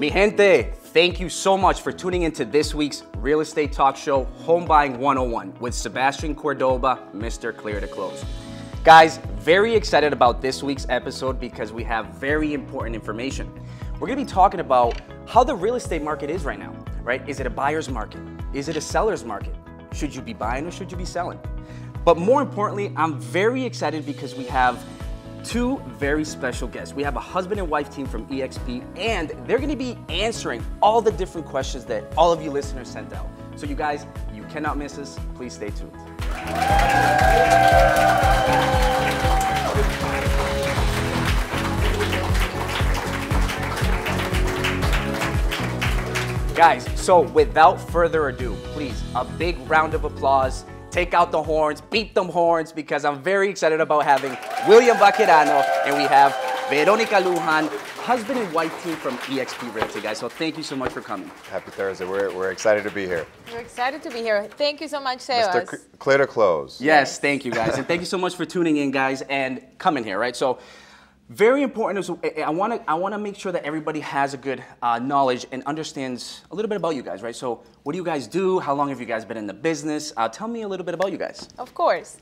Mi gente, thank you so much for tuning into this week's real estate talk show, Homebuying 101, with Sebastian Cordoba, Mr. Clear to Close. Guys, very excited about this week's episode because we have very important information. We're gonna be talking about how the real estate market is right now, right? Is it a buyer's market? Is it a seller's market? Should you be buying or should you be selling? But more importantly, I'm very excited because we have two very special guests. We have a husband and wife team from EXP, and they're gonna be answering all the different questions that all of you listeners sent out. So you guys, you cannot miss us. Please stay tuned. Guys, so without further ado, please, a big round of applause. Take out the horns, beat them horns, because I'm very excited about having William Vaquerano and we have Veronica Lujan, husband and wife team from EXP Realty, guys. So thank you so much for coming. Happy Thursday. We're excited to be here. We're excited to be here. Thank you so much, Sebas. Mr. Clear to Close. Yes, thank you, guys. And thank you so much for tuning in, guys, and coming here, right? So very important. So I want to make sure that everybody has a good knowledge and understands a little bit about you guys, right? So what do you guys do? How long have you guys been in the business? Tell me a little bit about you guys. Of course.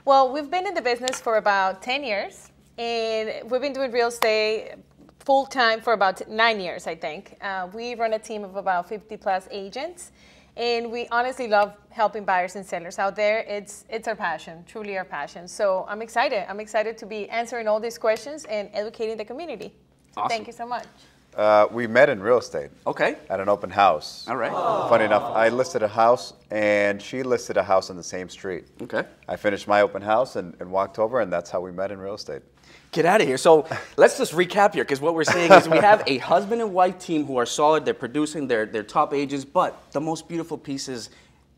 Well, we've been in the business for about 10 years, and we've been doing real estate full-time for about 9 years, I think. We run a team of about 50-plus agents, and we honestly love helping buyers and sellers out there. It's our passion, truly our passion. So I'm excited. I'm excited to be answering all these questions and educating the community. So Awesome. Thank you so much. We met in real estate. Okay. At an open house. All right. Funny enough, I listed a house and she listed a house on the same street. Okay. I finished my open house and walked over, and that's how we met in real estate. Get out of here. So let's just recap here, because what we're saying is we have a husband and wife team who are solid. They're producing, they're top agents, but the most beautiful piece is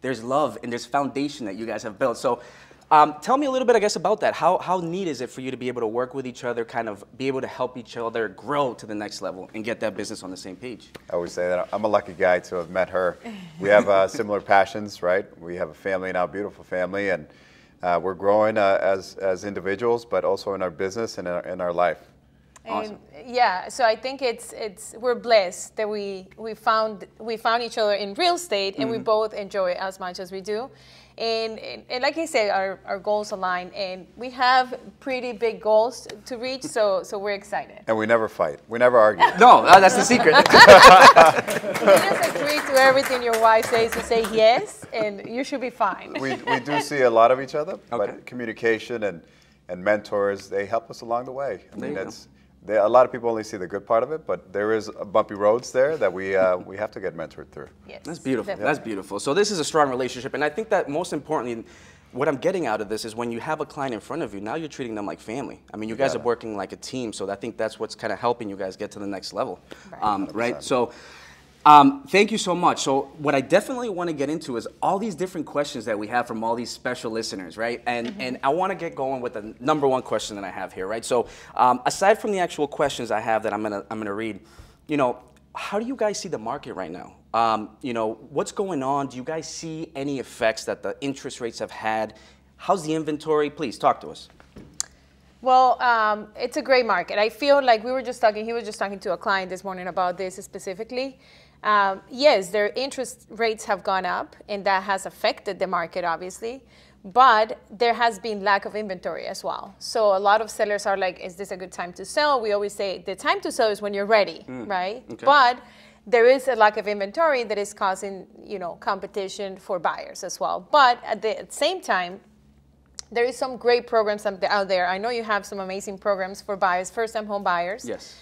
there's love and there's foundation that you guys have built. So tell me a little bit, I guess, about that. How neat is it for you to be able to work with each other, kind of be able to help each other grow to the next level and get that business on the same page? I always say that I'm a lucky guy to have met her. We have similar passions, right? We have a family now, a beautiful family, and we're growing as individuals, but also in our business and in our life. Awesome. And yeah, so I think we're blessed that we found each other in real estate, and we both enjoy it as much as we do. And like I said, our goals align, and we have pretty big goals to reach, so we're excited. And we never fight. We never argue. No, that's the secret. You just agree to everything your wife says to say yes, and you should be fine. We do see a lot of each other, Okay. but communication and mentors, they help us along the way. I mean, There you a lot of people only see the good part of it, but there is bumpy roads there that we have to get mentored through. Yes, That's beautiful. definitely. That's beautiful. So this is a strong relationship, and I think that most importantly, what I'm getting out of this is when you have a client in front of you, now you're treating them like family. I mean, you guys are working like a team, so I think that's what's kind of helping you guys get to the next level, right? So thank you so much. So what I definitely want to get into is all these different questions that we have from all these special listeners, right? And I want to get going with the number one question that I have here, right? So aside from the actual questions I have that I'm gonna read, you know, how do you guys see the market right now? You know, what's going on? Do you guys see any effects that the interest rates have had? How's the inventory? Please talk to us. Well, it's a great market. I feel like he was just talking to a client this morning about this specifically. Yes, their interest rates have gone up, and that has affected the market, obviously. But there has been lack of inventory as well. So a lot of sellers are like, is this a good time to sell? We always say the time to sell is when you're ready, right? Okay. But there is a lack of inventory that is causing, you know, competition for buyers as well. But at the same time, there is some great programs out there. I know you have some amazing programs for buyers, first-time home buyers. Yes.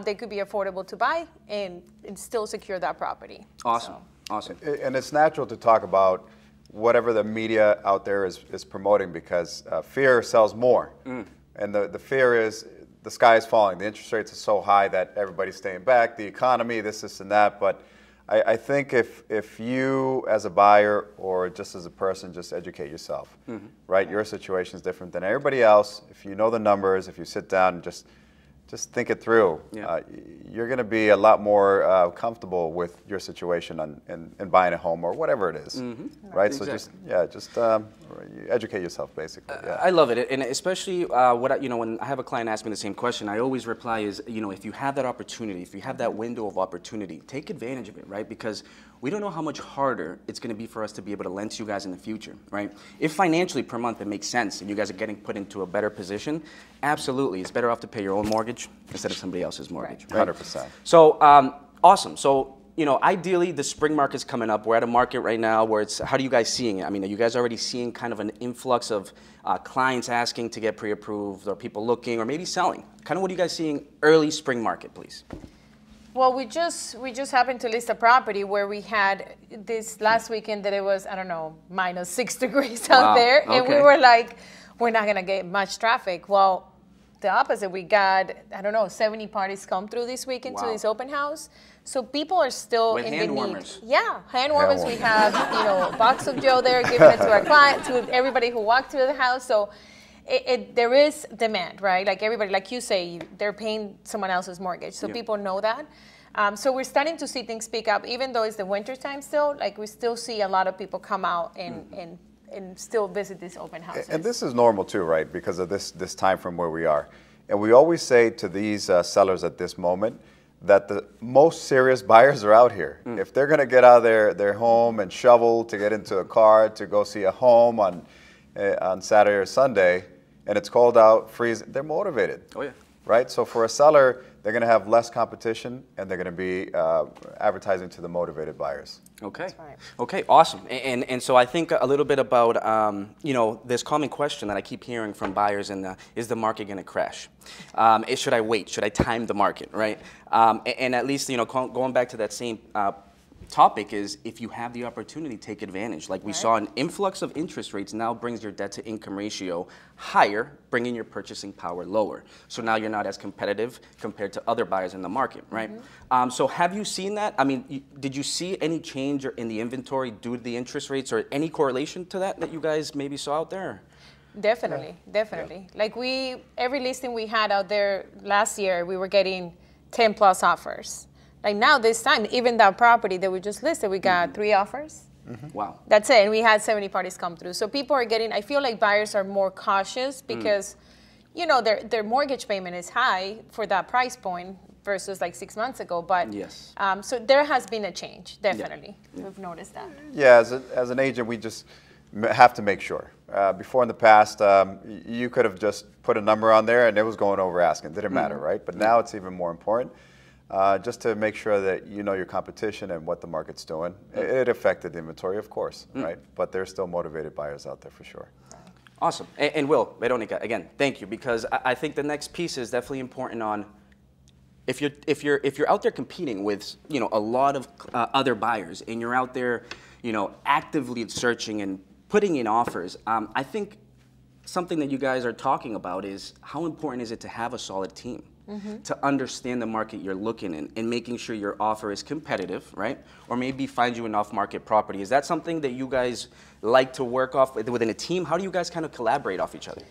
They could be affordable to buy and still secure that property. Awesome. So. Awesome. And it's natural to talk about whatever the media out there is promoting, because fear sells more. And the fear is the sky is falling. The interest rates are so high that everybody's staying back, the economy, this and that. But I think if you as a buyer or just as a person just educate yourself, right? Your situation is different than everybody else. If you know the numbers, if you sit down and just just think it through. Yeah. You're going to be a lot more comfortable with your situation in buying a home or whatever it is, right? Exactly. So just educate yourself, basically. Yeah. I love it, and especially when I have a client ask me the same question, I always reply is, if you have that opportunity, if you have that window of opportunity, take advantage of it, right? Because we don't know how much harder it's going to be for us to be able to lend to you guys in the future, right? If financially per month it makes sense and you guys are getting put into a better position, absolutely, it's better off to pay your own mortgage instead of somebody else's mortgage, right? 100%. So, awesome. So, ideally the spring market's coming up. We're at a market right now where how are you guys seeing it? I mean, are you guys already seeing kind of an influx of clients asking to get pre-approved or people looking or maybe selling? Kind of what are you guys seeing early spring market, please? Well, we just happened to list a property where we had this last weekend that it was, I don't know, -6 degrees out there. And we were like, we're not going to get much traffic. Well, the opposite. We got, I don't know, 70 parties come through this weekend to this open house. So people are still with in hand the warmers. need. Yeah, hand warmers. We have, a box of Joe there, giving it to our client, to everybody who walked through the house. So there is demand, right? Like everybody, like you say, they're paying someone else's mortgage. So people know that. So we're starting to see things pick up, even though it's the winter time still. Like we still see a lot of people come out and still visit these open houses. And this is normal too, right? Because of this time from where we are. And we always say to these sellers at this moment that the most serious buyers are out here. If they're going to get out of their home and shovel to get into a car to go see a home on Saturday or Sunday, and it's cold out, freezing, they're motivated. Oh yeah. Right? So for a seller, they're going to have less competition, and they're going to be advertising to the motivated buyers. Okay. That's right. Okay, awesome. And so I think a little bit about, this common question that I keep hearing from buyers, is the market going to crash? Should I wait? Should I time the market, right? And at least, going back to that same topic is, if you have the opportunity, take advantage. Like we saw, an influx of interest rates now brings your debt to income ratio higher, bringing your purchasing power lower. So now you're not as competitive compared to other buyers in the market, right? So have you seen that? I mean, did you see any change in the inventory due to the interest rates, or any correlation to that you guys maybe saw out there? Definitely. Like every listing we had out there last year, we were getting 10 plus offers. Like now this time, even that property that we just listed, we got 3 offers. Wow. That's it. And we had 70 parties come through. So people are getting, I feel like buyers are more cautious because, their mortgage payment is high for that price point versus like 6 months ago. But yes. So there has been a change, definitely. Yeah. We've noticed that. Yeah, as an agent, we just have to make sure. Before in the past, you could have just put a number on there and it was going over asking. Didn't matter, right? But now it's even more important. Just to make sure that you know your competition and what the market's doing. It affected the inventory, of course, right? But there's still motivated buyers out there for sure. Awesome. And Will, Veronica, again, thank you, because I think the next piece is definitely important on if you're out there competing with a lot of other buyers, and you're out there actively searching and putting in offers. I think something that you guys are talking about is how important is it to have a solid team. To understand the market you're looking in and making sure your offer is competitive, right? Or maybe find you an off-market property. Is that something that you guys like to work off within a team? How do you guys kind of collaborate off each other?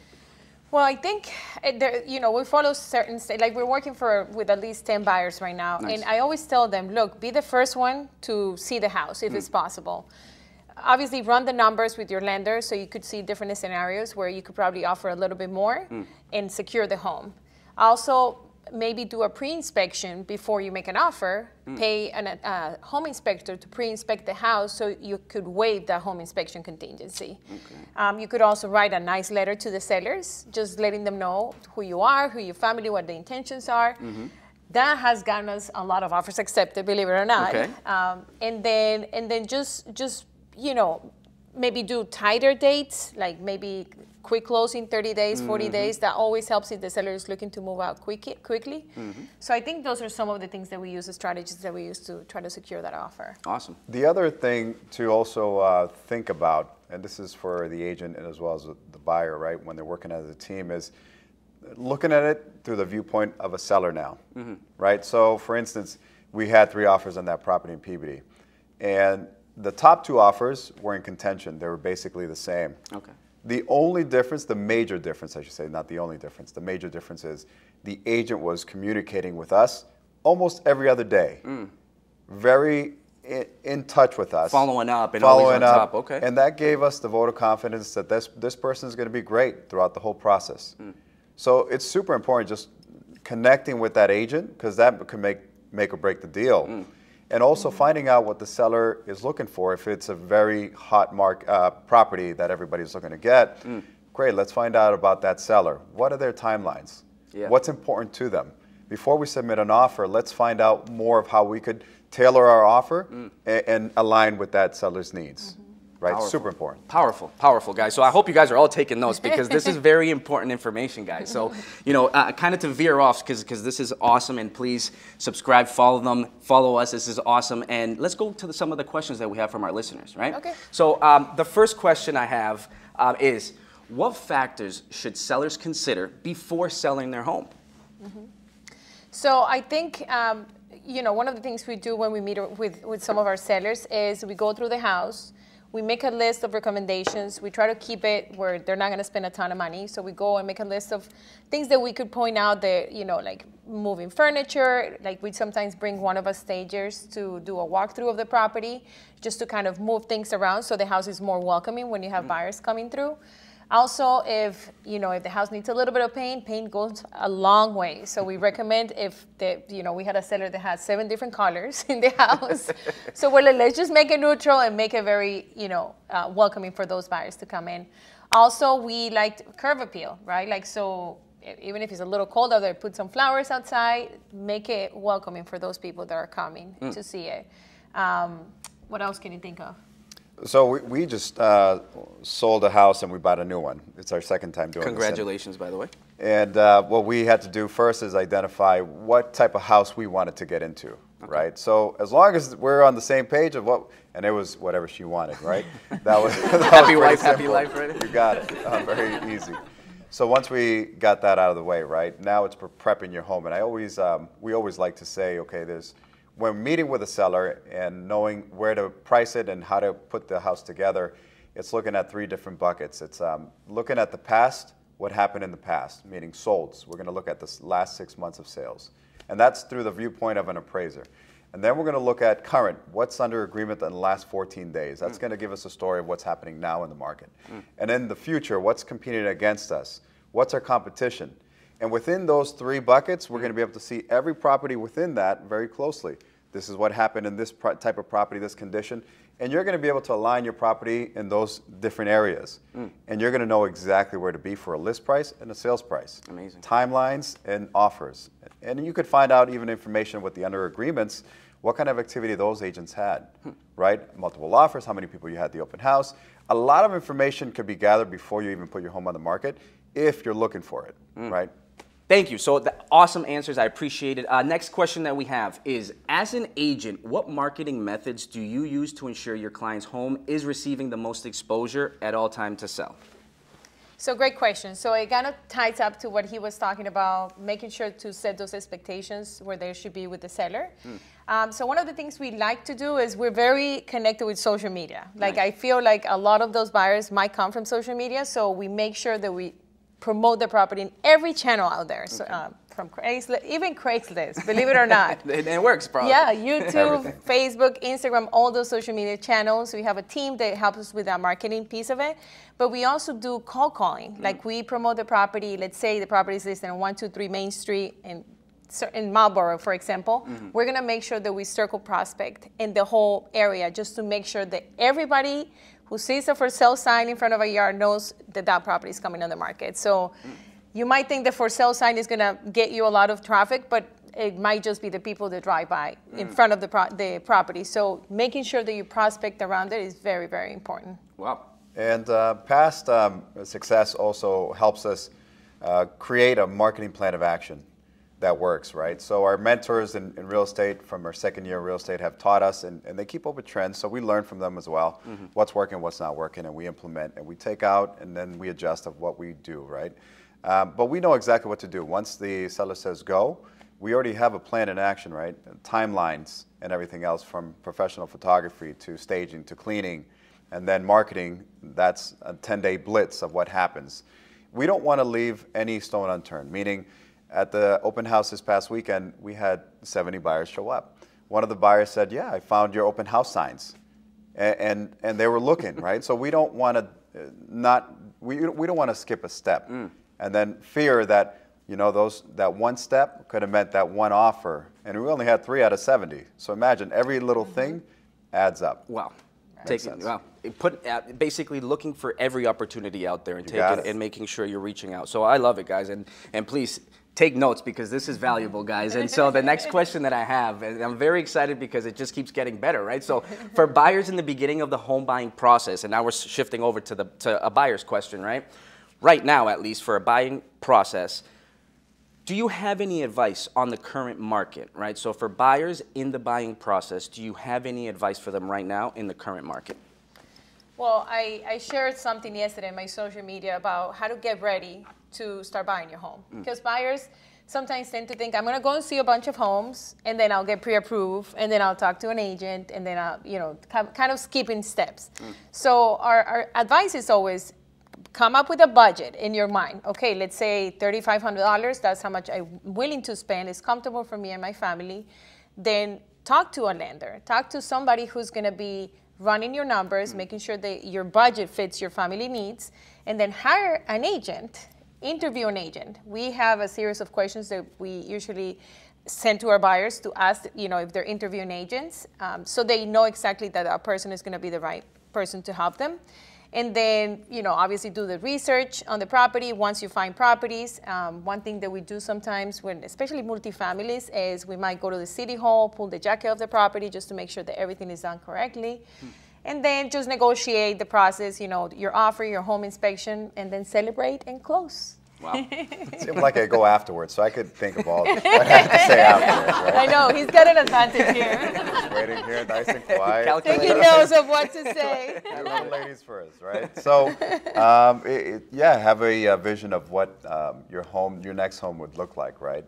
Well, I think, we follow certain, like we're working with at least 10 buyers right now. Nice. And I always tell them, look, be the first one to see the house if it's possible. Obviously, run the numbers with your lender so you could see different scenarios where you could probably offer a little bit more and secure the home. Also, maybe do a pre-inspection before you make an offer, pay a home inspector to pre-inspect the house so you could waive that home inspection contingency. Okay. You could also write a nice letter to the sellers, just letting them know who you are, who your family, what the intentions are. That has gotten us a lot of offers accepted, believe it or not. Okay. And then just maybe do tighter dates, like maybe quick closing, 30 days, 40 days. That always helps if the seller is looking to move out quickly. So I think those are some of the things that we use as strategies that we use to try to secure that offer. Awesome. The other thing to also think about, and this is for the agent and as well as the buyer, right, when they're working as a team, is looking at it through the viewpoint of a seller now, right? So for instance, we had 3 offers on that property in Peabody, and the top 2 offers were in contention. They were basically the same. Okay. The only difference, the major difference, I should say, not the only difference, the major difference is the agent was communicating with us almost every other day. Very in touch with us. Following up and always on top. Okay. And that gave us the vote of confidence that this person is going to be great throughout the whole process. So it's super important just connecting with that agent, because that can make or break the deal. And also finding out what the seller is looking for. If it's a very hot property that everybody's looking to get, great, let's find out about that seller. What are their timelines? What's important to them? Before we submit an offer, let's find out more of how we could tailor our offer and align with that seller's needs. Right, Powerful. Super important. Powerful, powerful, guys. So I hope you guys are all taking notes, because this is very important information, guys. So, you know, kind of to veer off, because this is awesome, and please subscribe, follow us. This is awesome. And let's go to some of the questions that we have from our listeners, right? Okay. So the first question I have is, what factors should sellers consider before selling their home? So I think, you know, one of the things we do when we meet with some of our sellers is we go through the house. We make a list of recommendations. We try to keep it where they're not going to spend a ton of money. So we go and make a list of things that we could point out that, you know, like moving furniture. Like we sometimes bring one of us stagers to do a walkthrough of the property, just to kind of move things around so the house is more welcoming when you have buyers coming through. Also, if the house needs a little bit of paint goes a long way. So we recommend, if we had a seller that had 7 different colors in the house. So we're like, let's just make it neutral and make it very, welcoming for those buyers to come in. Also, we liked curb appeal, right? Like, so even if it's a little cold out there, put some flowers outside, make it welcoming for those people that are coming to see it. What else can you think of? So we just sold a house and we bought a new one. It's our second time doing this. Congratulations, by the way. And what we had to do first is identify what type of house we wanted to get into, right? So as long as we're on the same page of and it was whatever she wanted, right? That was happy life, right? You got it. Very easy. So once we got that out of the way, right? Now it's prepping your home, and we always like to say, okay, when meeting with a seller and knowing where to price it and how to put the house together, it's looking at 3 different buckets. It's looking at the past, what happened in the past, meaning solds. We're going to look at the last 6 months of sales. And that's through the viewpoint of an appraiser. And then we're going to look at current, what's under agreement in the last 14 days. That's going to give us a story of what's happening now in the market. And in the future, what's competing against us? What's our competition? And within those 3 buckets, we're going to be able to see every property within that very closely. This is what happened in this type of property, this condition. And you're going to be able to align your property in those different areas. And you're going to know exactly where to be for a list price and a sales price. Amazing. Timelines and offers. And you could find out even information with the under agreements, what kind of activity those agents had, right? Multiple offers, how many people you had at the open house. A lot of information could be gathered before you even put your home on the market if you're looking for it, right? Thank you. So the awesome answers. I appreciate it. Next question that we have is, as an agent, what marketing methods do you use to ensure your client's home is receiving the most exposure at all time to sell? So great question. So it kind of ties up to what he was talking about, making sure to set those expectations where they should be with the seller. So one of the things we like to do is we're very connected with social media. Like I feel like a lot of those buyers might come from social media, so we make sure that we promote the property in every channel out there. So from Craigslist, even Craigslist, believe it or not. It works, bro. Yeah, YouTube, Facebook, Instagram, all those social media channels. We have a team that helps us with that marketing piece of it. But we also do cold calling. Like we promote the property. Let's say the property is listed on 123 Main Street in Marlborough, for example. We're going to make sure that we circle prospect in the whole area, just to make sure that everybody who sees a for sale sign in front of a yard knows that that property is coming on the market. So you might think the for sale sign is going to get you a lot of traffic, but it might just be the people that drive by in front of the property. So making sure that you prospect around it is very, very important. Wow. And past success also helps us create a marketing plan of action that works, right? So our mentors in real estate from our second year of real estate have taught us, and they keep up with trends, so we learn from them as well, what's working, what's not working, and we implement, and we take out, and then we adjust of what we do, right? But we know exactly what to do. Once the seller says go, we already have a plan in action, right? Timelines and everything else, from professional photography to staging to cleaning, and then marketing. That's a 10-day blitz of what happens. We don't want to leave any stone unturned, meaning At the open house this past weekend, we had 70 buyers show up. One of the buyers said, yeah, I found your open house signs. And they were looking, right? So we don't want to we don't want to skip a step. And then fear that, you know, that one step could have meant that one offer. And we only had 3 out of 70. So imagine every little thing adds up. Wow. Basically looking for every opportunity out there and taking and making sure you're reaching out. So I love it, guys, and please take notes because this is valuable, guys. And so the next question that I have, and I'm very excited because it just keeps getting better, right? So for buyers in the beginning of the home buying process, and now we're shifting over to a buyer's question, right? Right now, at least for a buying process, do you have any advice on the current market, right? So for buyers in the buying process, do you have any advice for them right now in the current market? Well, I shared something yesterday in my social media about how to get ready to start buying your home. Because buyers sometimes tend to think, I'm going to go and see a bunch of homes, and then I'll get pre-approved, and then I'll talk to an agent, and then I'll, you know, kind of skipping steps. So our advice is always, come up with a budget in your mind. Okay, let's say $3,500, that's how much I'm willing to spend. It's comfortable for me and my family. Then talk to a lender. Talk to somebody who's going to be running your numbers, making sure that your budget fits your family needs, and then hire an agent, interview an agent. We have a series of questions that we usually send to our buyers to ask, you know, if they're interviewing agents, so they know exactly that our person is going to be the right person to help them. And then, you know, obviously do the research on the property. Once you find properties, one thing that we do sometimes, when especially multifamilies, is we might go to the city hall, pull the jacket of the property just to make sure that everything is done correctly. And then just negotiate the process, you know, your offer, your home inspection, and then celebrate and close. Wow. It seemed like I go afterwards, so I could think of all what I have to say afterwards, right? I know, he's got an advantage here. Just waiting here, nice and quiet. Taking notes of what to say. You ladies first, right? So, yeah, have a vision of what your next home would look like, right?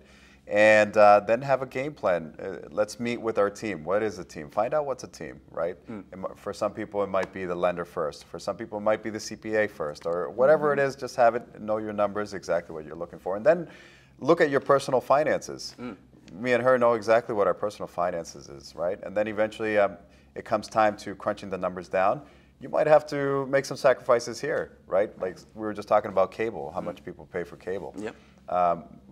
And then have a game plan. Let's meet with our team. What is a team? Find out what's a team, right? For some people, it might be the lender first. For some people, it might be the CPA first, or whatever it is. Just have it, know your numbers, exactly what you're looking for, and then look at your personal finances. Me and her know exactly what our personal finances is, right? And then eventually, it comes time to crunching the numbers down. You might have to make some sacrifices here, right? Like we were just talking about cable, how much people pay for cable. Yep.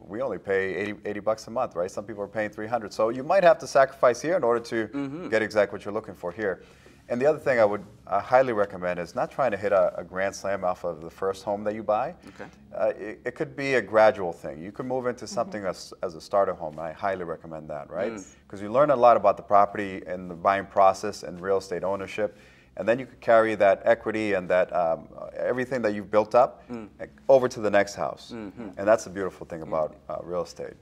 We only pay 80 bucks a month, right? Some people are paying 300. So you might have to sacrifice here in order to get exactly what you're looking for here. And the other thing I would highly recommend is not trying to hit a grand slam off of the first home that you buy. Okay. It could be a gradual thing. You could move into something as a starter home. And I highly recommend that, right? Because you learn a lot about the property and the buying process and real estate ownership. And then you could carry that equity and that everything that you've built up over to the next house. And that's the beautiful thing about real estate.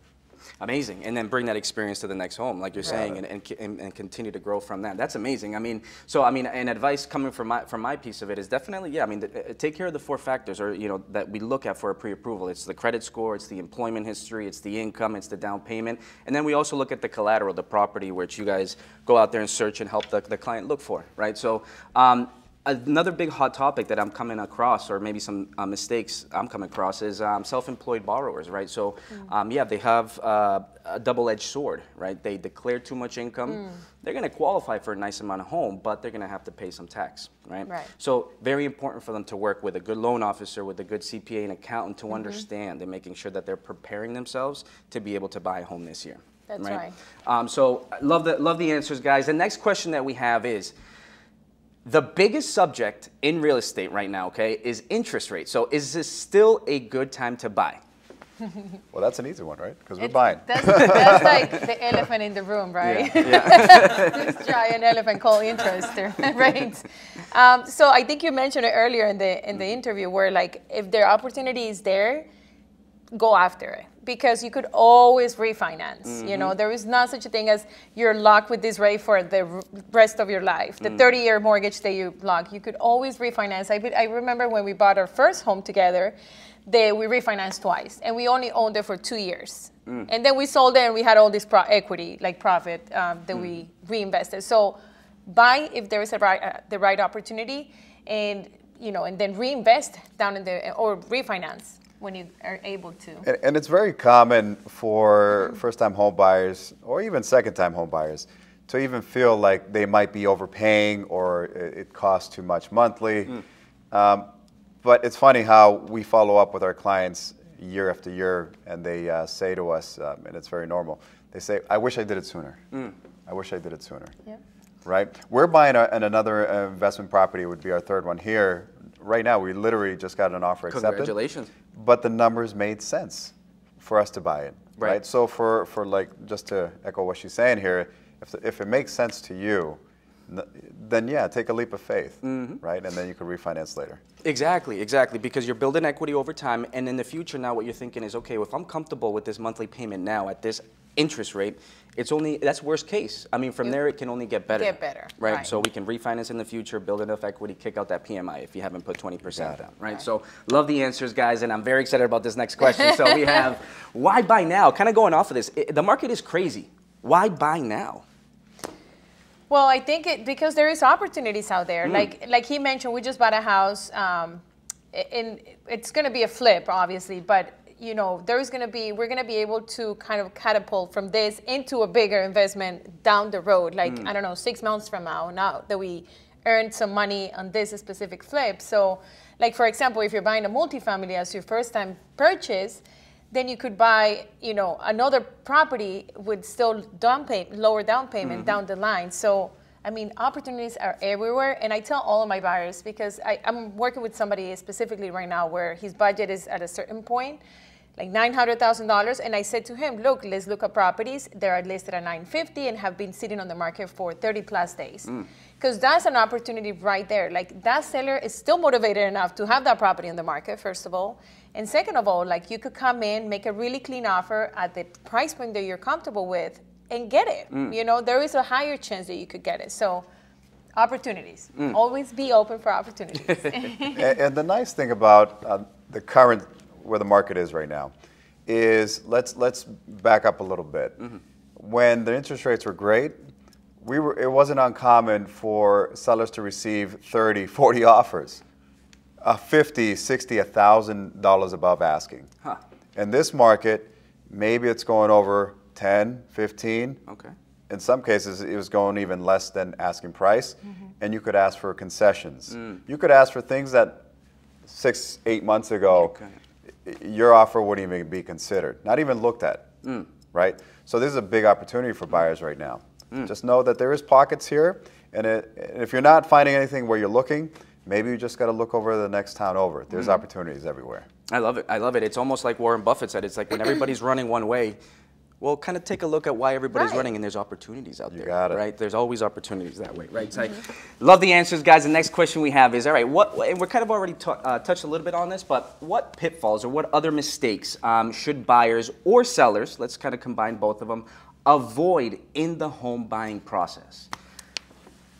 Amazing. And then bring that experience to the next home, like you're saying, and continue to grow from that. That's amazing. I mean, and advice coming from my piece of it is definitely, yeah, I mean, take care of the 4 factors, or, you know, that we look at for a pre-approval. It's the credit score, it's the employment history, it's the income, it's the down payment. And then we also look at the collateral, the property, which you guys go out there and search and help the client look for, right? So, another big hot topic that I'm coming across, or maybe some mistakes I'm coming across, is self-employed borrowers, right? So, yeah, they have a double-edged sword, right? They declare too much income. They're going to qualify for a nice amount of home, but they're going to have to pay some tax, right? So, very important for them to work with a good loan officer, with a good CPA and accountant to understand and making sure that they're preparing themselves to be able to buy a home this year. That's right. So, love the answers, guys. The next question that we have is, the biggest subject in real estate right now, okay, is interest rate. So is this still a good time to buy? Well, that's an easy one, right? Because we're buying. That's like the elephant in the room, right? This giant elephant called interest rates. So I think you mentioned it earlier in the interview, where like if the opportunity is there, go after it. Because you could always refinance. You know, there is not such a thing as you're locked with this rate for the rest of your life. The 30-year mortgage that you lock, you could always refinance. I remember when we bought our first home together, we refinanced twice, and we only owned it for 2 years. And then we sold it, and we had all this equity, like profit, that we reinvested. So buy if there is the right opportunity, and you know, and then reinvest down in or refinance. when you are able to. And it's very common for first-time home buyers or even second-time home buyers to even feel like they might be overpaying or it costs too much monthly. But it's funny how we follow up with our clients year after year, and they say to us, and it's very normal, they say, I wish I did it sooner. I wish I did it sooner. Yep. Right? We're buying another investment property. It would be our third one here. Right now, we literally just got an offer accepted. Congratulations. But the numbers made sense for us to buy it. Right? So for like, just to echo what she's saying here, if it makes sense to you, then yeah, take a leap of faith, right? And then you can refinance later. Exactly, because you're building equity over time, and in the future now what you're thinking is, okay, if I'm comfortable with this monthly payment now at this interest rate, that's worst case. I mean, from there it can only get better. Right? So we can refinance in the future, build enough equity, kick out that PMI if you haven't put 20% down, right? So love the answers, guys, and I'm very excited about this next question. So we have, why buy now? Kind of going off of this, the market is crazy. Why buy now? Well, I think because there is opportunities out there. Like he mentioned, we just bought a house, and it's going to be a flip, obviously, but we're going to be able to kind of catapult from this into a bigger investment down the road, like I don't know, 6 months from now that we earned some money on this specific flip. So, like for example, if you're buying a multifamily as your first time purchase, then you could buy, another property with still lower down payment down the line. So, I mean, opportunities are everywhere. And I tell all of my buyers, because I'm working with somebody specifically right now where his budget is at a certain point, like $900,000. And I said to him, look, let's look at properties. They're listed at $950 and have been sitting on the market for 30 plus days. Because that's an opportunity right there. Like that seller is still motivated enough to have that property on the market, first of all. And second of all, like you could come in, make a really clean offer at the price point that you're comfortable with and get it. There is a higher chance that you could get it. So opportunities, always be open for opportunities. And the nice thing about the current, where the market is right now, is let's back up a little bit. When the interest rates were great, it wasn't uncommon for sellers to receive 30, 40 offers. $50, $60, $1,000 above asking. In this market, maybe it's going over 10, 15. Okay. In some cases, it was going even less than asking price, and you could ask for concessions. You could ask for things that 6, 8 months ago, your offer wouldn't even be considered, not even looked at, right? So this is a big opportunity for buyers right now. Just know that there is pockets here, and if you're not finding anything where you're looking, maybe you just got to look over the next town over. There's opportunities everywhere. I love it. It's almost like Warren Buffett said. It's like when everybody's running one way, well, kind of take a look at why everybody's running, and there's opportunities out there. You got it. Right? There's always opportunities that way, right? So love the answers, guys. The next question we have is, all right, and we're kind of already touched a little bit on this, but what pitfalls or what other mistakes should buyers or sellers, let's kind of combine both of them, avoid in the home buying process?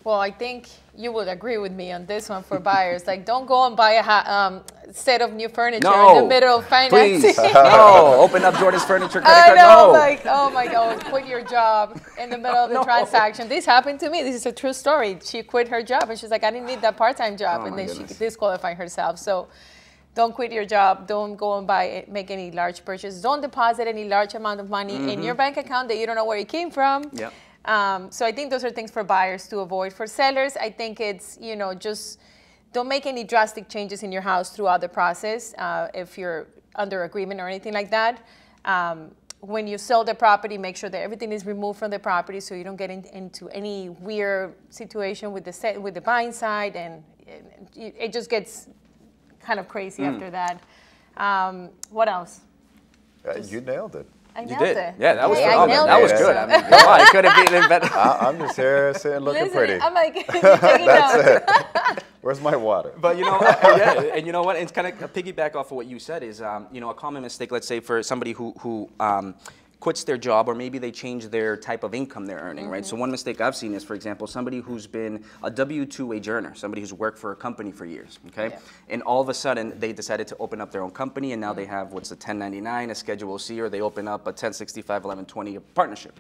Well, I think you would agree with me on this one for buyers. Like, don't go and buy a set of new furniture in the middle of financing. Please. No, open up Jordan's furniture credit card. I know, like, oh my God, quit your job in the middle of the transaction. This happened to me. This is a true story. She quit her job, and she's like, I didn't need that part-time job, and then she disqualified herself. So don't quit your job. Don't go and make any large purchases. Don't deposit any large amount of money in your bank account that you don't know where it came from. Yep. So I think those are things for buyers to avoid. For sellers, I think it's, just don't make any drastic changes in your house throughout the process if you're under agreement or anything like that. When you sell the property, make sure that everything is removed from the property so you don't get into any weird situation with the buying side, and it just gets kind of crazy after that. What else? You nailed it. You did. Yeah, that was phenomenal. That was good. I mean, I could have been better. I'm just here sitting looking pretty. I'm like, that's it. Where's my water? But and you know what? It's kind of piggyback off of what you said is, a common mistake, let's say for somebody who quits their job, or maybe they change their type of income they're earning, right? So one mistake I've seen is, for example, somebody who's been a W-2 wage earner, somebody who's worked for a company for years, okay? Yeah. And all of a sudden, they decided to open up their own company, and now they have, what's a 1099, a Schedule C, or they open up a 1065, 1120 partnership.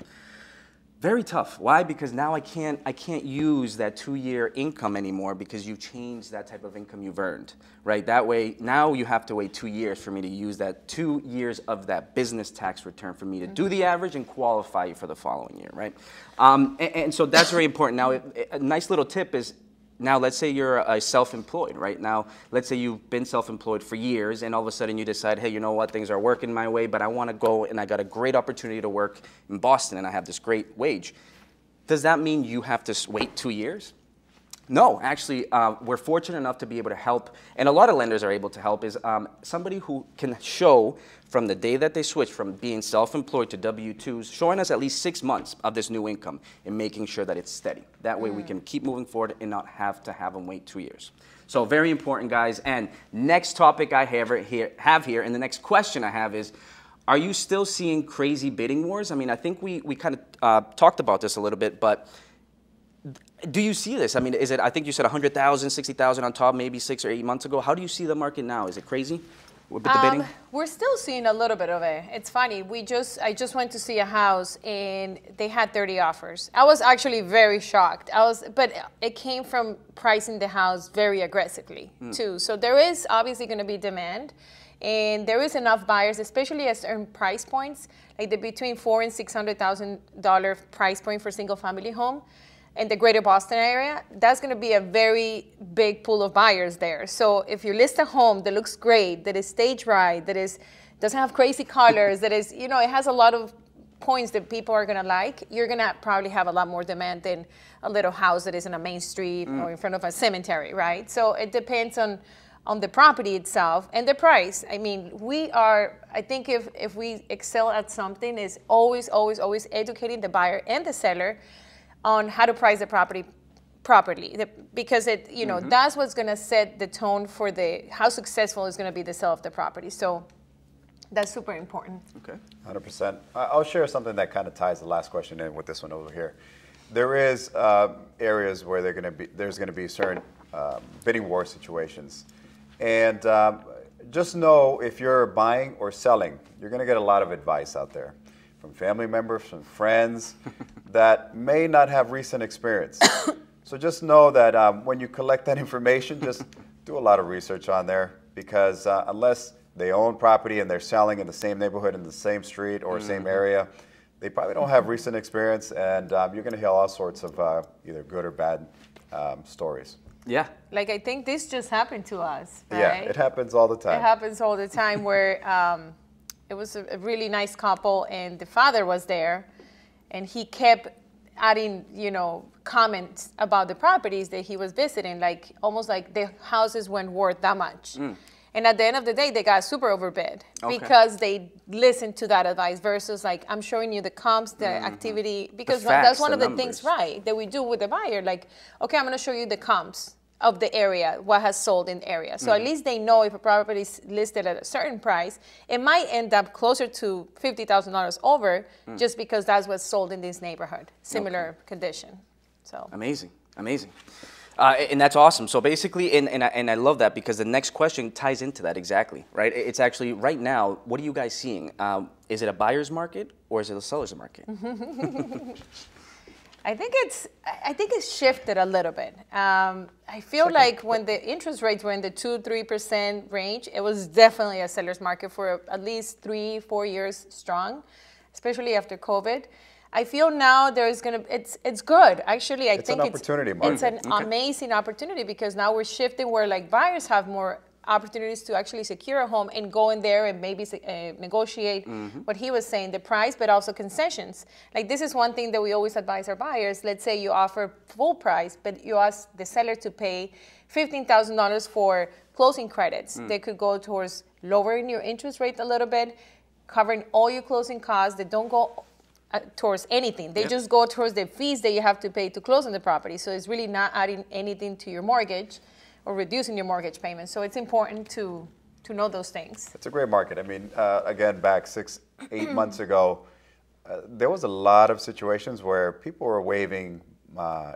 Very tough. Why? Because now I can't use that 2-year income anymore because you've changed that type of income you've earned, right? That way, now you have to wait 2 years for me to use that 2 years of that business tax return for me to do the average and qualify you for the following year, right? And so that's very important. Now, a nice little tip is, now let's say you're a self-employed, right? Now, let's say you've been self-employed for years and all of a sudden you decide, hey, you know what, things are working my way, but I want to go and I got a great opportunity to work in Boston and I have this great wage. Does that mean you have to wait 2 years? No, actually, we're fortunate enough to be able to help, and a lot of lenders are able to help, is somebody who can show from the day that they switch from being self-employed to W-2s, showing us at least 6 months of this new income and making sure that it's steady. That way we can keep moving forward and not have to have them wait 2 years. So very important, guys. And next topic I have here, and the next question I have is, are you still seeing crazy bidding wars? I mean, I think we kind of talked about this a little bit, but do you see this? I mean, is it, I think you said 100,000, 60,000 on top maybe 6 or 8 months ago. How do you see the market now? Is it crazy with the bidding? We're still seeing a little bit of it. It's funny. I just went to see a house and they had 30 offers. I was actually very shocked. But it came from pricing the house very aggressively too. So there is obviously going to be demand. And there is enough buyers, especially at certain price points, like the between $400,000 and $600,000 price point for single family home. In the greater Boston area, that's going to be a very big pool of buyers there. So if you list a home that looks great, that is stage right, doesn't have crazy colors, that is, it has a lot of points that people are going to like, you're going to probably have a lot more demand than a little house that is in a main street or in front of a cemetery, right? So it depends on the property itself and the price. I mean, I think if we excel at something, is always educating the buyer and the seller on how to price the property properly, because that's what's going to set the tone for how successful is going to be the sale of the property. So that's super important. Okay, 100%. I'll share something that kind of ties the last question in with this one over here. There is areas where there's going to be certain bidding war situations, and just know if you're buying or selling, you're going to get a lot of advice out there from family members, from friends that may not have recent experience. So just know that when you collect that information, just do a lot of research on there, because unless they own property and they're selling in the same neighborhood, in the same street or same area, they probably don't have recent experience, and you're going to hear all sorts of either good or bad stories. Yeah. Like, I think this just happened to us, right? Yeah, it happens all the time. It happens all the time where it was a really nice couple, and the father was there, and he kept adding, comments about the properties that he was visiting, like almost like the houses weren't worth that much. And at the end of the day, they got super overbid because they listened to that advice versus like, I'm showing you the comps, the activity, because that's one of the things, right, that we do with the buyer. Like, okay, I'm going to show you the comps of the area, what has sold in the area. So at least they know if a property is listed at a certain price, it might end up closer to $50,000 over just because that's what's sold in this neighborhood, similar condition. So amazing, amazing. And that's awesome. So basically, and I love that, because the next question ties into that exactly, right? It's actually, right now, what are you guys seeing? Is it a buyer's market or is it a seller's market? I think it's shifted a little bit. I feel like when the interest rates were in the 2-3% range, it was definitely a seller's market for at least 3-4 years strong, especially after COVID. I feel now it's good. Actually, I think it's an opportunity market. It's an amazing opportunity, because now we're shifting where like buyers have more opportunities to actually secure a home and go in there and maybe negotiate what he was saying, the price, but also concessions. Like, this is one thing that we always advise our buyers. Let's say you offer full price, but you ask the seller to pay $15,000 for closing credits. They could go towards lowering your interest rate a little bit, covering all your closing costs. They don't go towards anything. They just go towards the fees that you have to pay to close on the property. So it's really not adding anything to your mortgage or reducing your mortgage payments. So it's important to know those things. It's a great market. I mean, again, back 6-8 months ago, there was a lot of situations where people were waiving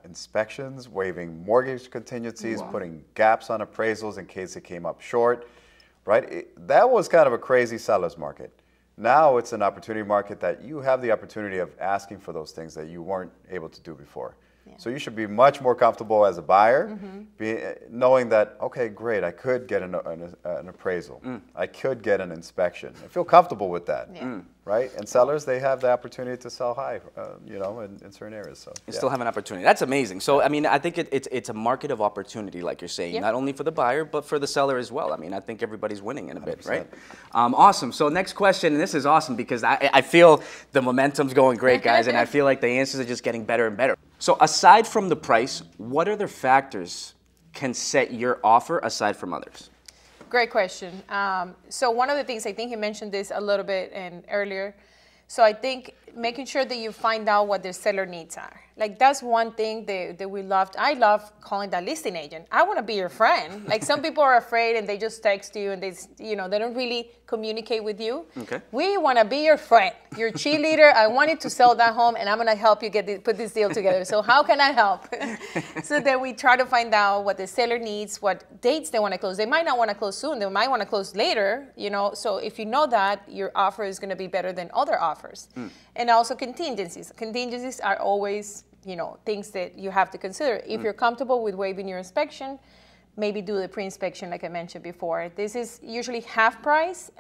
inspections, waiving mortgage contingencies, putting gaps on appraisals in case it came up short, right? That was kind of a crazy seller's market. Now it's an opportunity market that you have the opportunity of asking for those things that you weren't able to do before. Yeah. So you should be much more comfortable as a buyer, knowing that, okay, great, I could get an appraisal. I could get an inspection. I feel comfortable with that, right? And sellers, they have the opportunity to sell high, you know, in certain areas. So you still have an opportunity. That's amazing. So, I mean, I think it's a market of opportunity, like you're saying, not only for the buyer, but for the seller as well. I mean, I think everybody's winning in a bit, 100%. Right? Awesome. So next question, and this is awesome because I feel the momentum's going great, guys, and I feel like the answers are just getting better and better. So aside from the price, what other factors can set your offer aside from others? Great question. So one of the things, I think he mentioned this a little bit earlier. So I think making sure that you find out what the seller needs are. Like that's one thing that we loved. I love calling that listing agent. I want to be your friend. Like some people are afraid and they just text you and they don't really communicate with you. Okay. We want to be your friend, your cheerleader. I wanted to sell that home and I'm going to help you put this deal together. So how can I help? So then we try to find out what the seller needs, what dates they want to close. They might not want to close soon. They might want to close later, you know. So if you know that, your offer is going to be better than other offers. And also contingencies. Contingencies are always, you know, things that you have to consider. If you're comfortable with waiving your inspection, maybe do the pre-inspection like I mentioned before. This is usually half price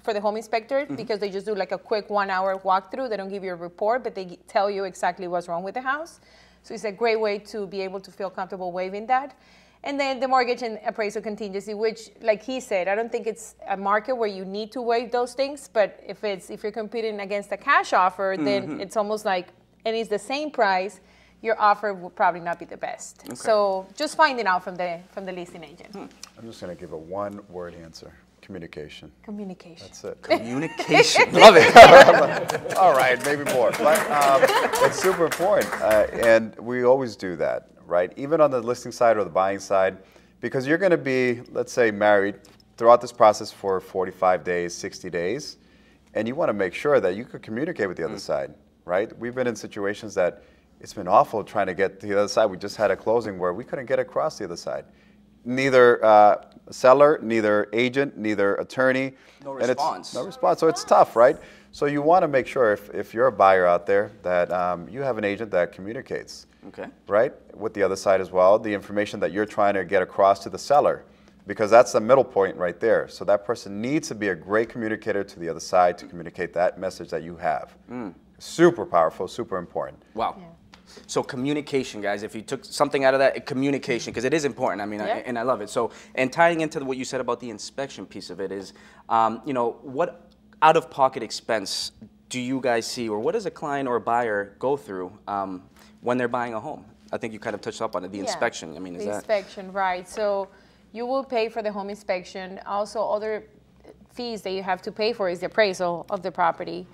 for the home inspector because they just do like a quick 1 hour walkthrough. They don't give you a report, but they tell you exactly what's wrong with the house. So it's a great way to be able to feel comfortable waiving that. And then the mortgage and appraisal contingency, which, like he said, I don't think it's a market where you need to waive those things. But if you're competing against a cash offer, then it's almost like, and it's the same price, your offer will probably not be the best. Okay. So just finding out from the listing agent. I'm just going to give a one-word answer. Communication. Communication. That's it. Communication. Love it. All right, maybe more. But it's super important. And we always do that, right? Even on the listing side or the buying side, because you're going to be, let's say, married throughout this process for 45 days, 60 days, and you want to make sure that you could communicate with the other side, right? We've been in situations that it's been awful trying to get to the other side. We just had a closing where we couldn't get across the other side. Neither seller, neither agent, neither attorney. No response. No response. So it's tough, right? So you want to make sure if you're a buyer out there that you have an agent that communicates, right, with the other side as well, the information that you're trying to get across to the seller, because that's the middle point right there. So that person needs to be a great communicator to the other side to communicate that message that you have. Super powerful, super important. Wow. Yeah. So communication, guys, if you took something out of that, communication, because it is important. I mean, and I love it. So, and tying into what you said about the inspection piece of it is, you know, what out-of-pocket expense do you guys see, or what does a client or a buyer go through when they're buying a home? I think you kind of touched up on it, the inspection. I mean, is that? The inspection, right. So you will pay for the home inspection. Also, other fees that you have to pay for is the appraisal of the property.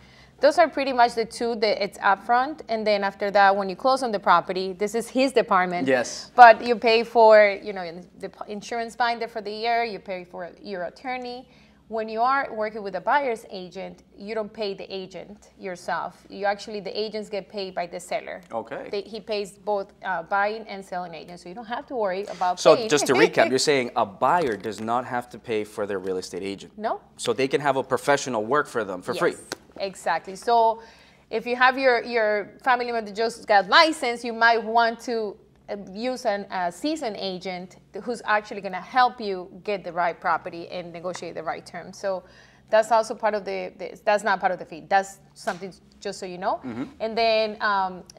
Those are pretty much the two that it's upfront, and then after that, when you close on the property, this is his department. Yes. But you pay for, you know, the insurance binder for the year. You pay for your attorney. When you are working with a buyer's agent, you don't pay the agent yourself. You actually, the agents get paid by the seller. Okay. He pays both buying and selling agents, so you don't have to worry about paying. So just to recap, you're saying a buyer does not have to pay for their real estate agent. No. So they can have a professional work for them for free. Exactly. So if you have your family member that just got licensed, you might want to use a seasoned agent who's actually going to help you get the right property and negotiate the right terms. So that's also part of that's not part of the fee. That's something just so you know. And then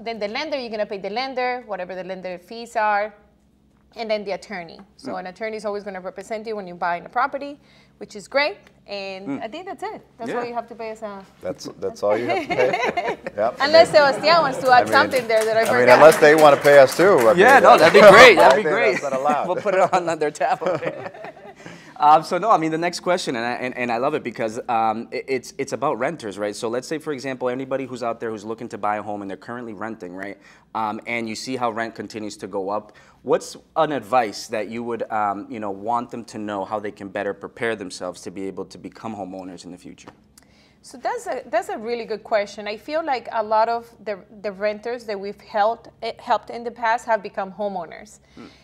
the lender, you're going to pay the lender, whatever the lender fees are, and then the attorney. So an attorney is always going to represent you when you're buying a property, which is great. And I think that's it. That's all you have to pay as a... That's all you have to pay. Yep. Unless Sebastian wants to add something there that I forgot. I mean, unless they want to pay us too. No, that'd be great. That'd be great. We'll put it on their tab. So no, I mean the next question, and I love it because it's about renters, right? So let's say, for example, anybody who's out there who's looking to buy a home and they're currently renting, right? And you see how rent continues to go up. What's an advice that you would want them to know how they can better prepare themselves to be able to become homeowners in the future? So that's a really good question. I feel like a lot of the renters that we've helped in the past have become homeowners.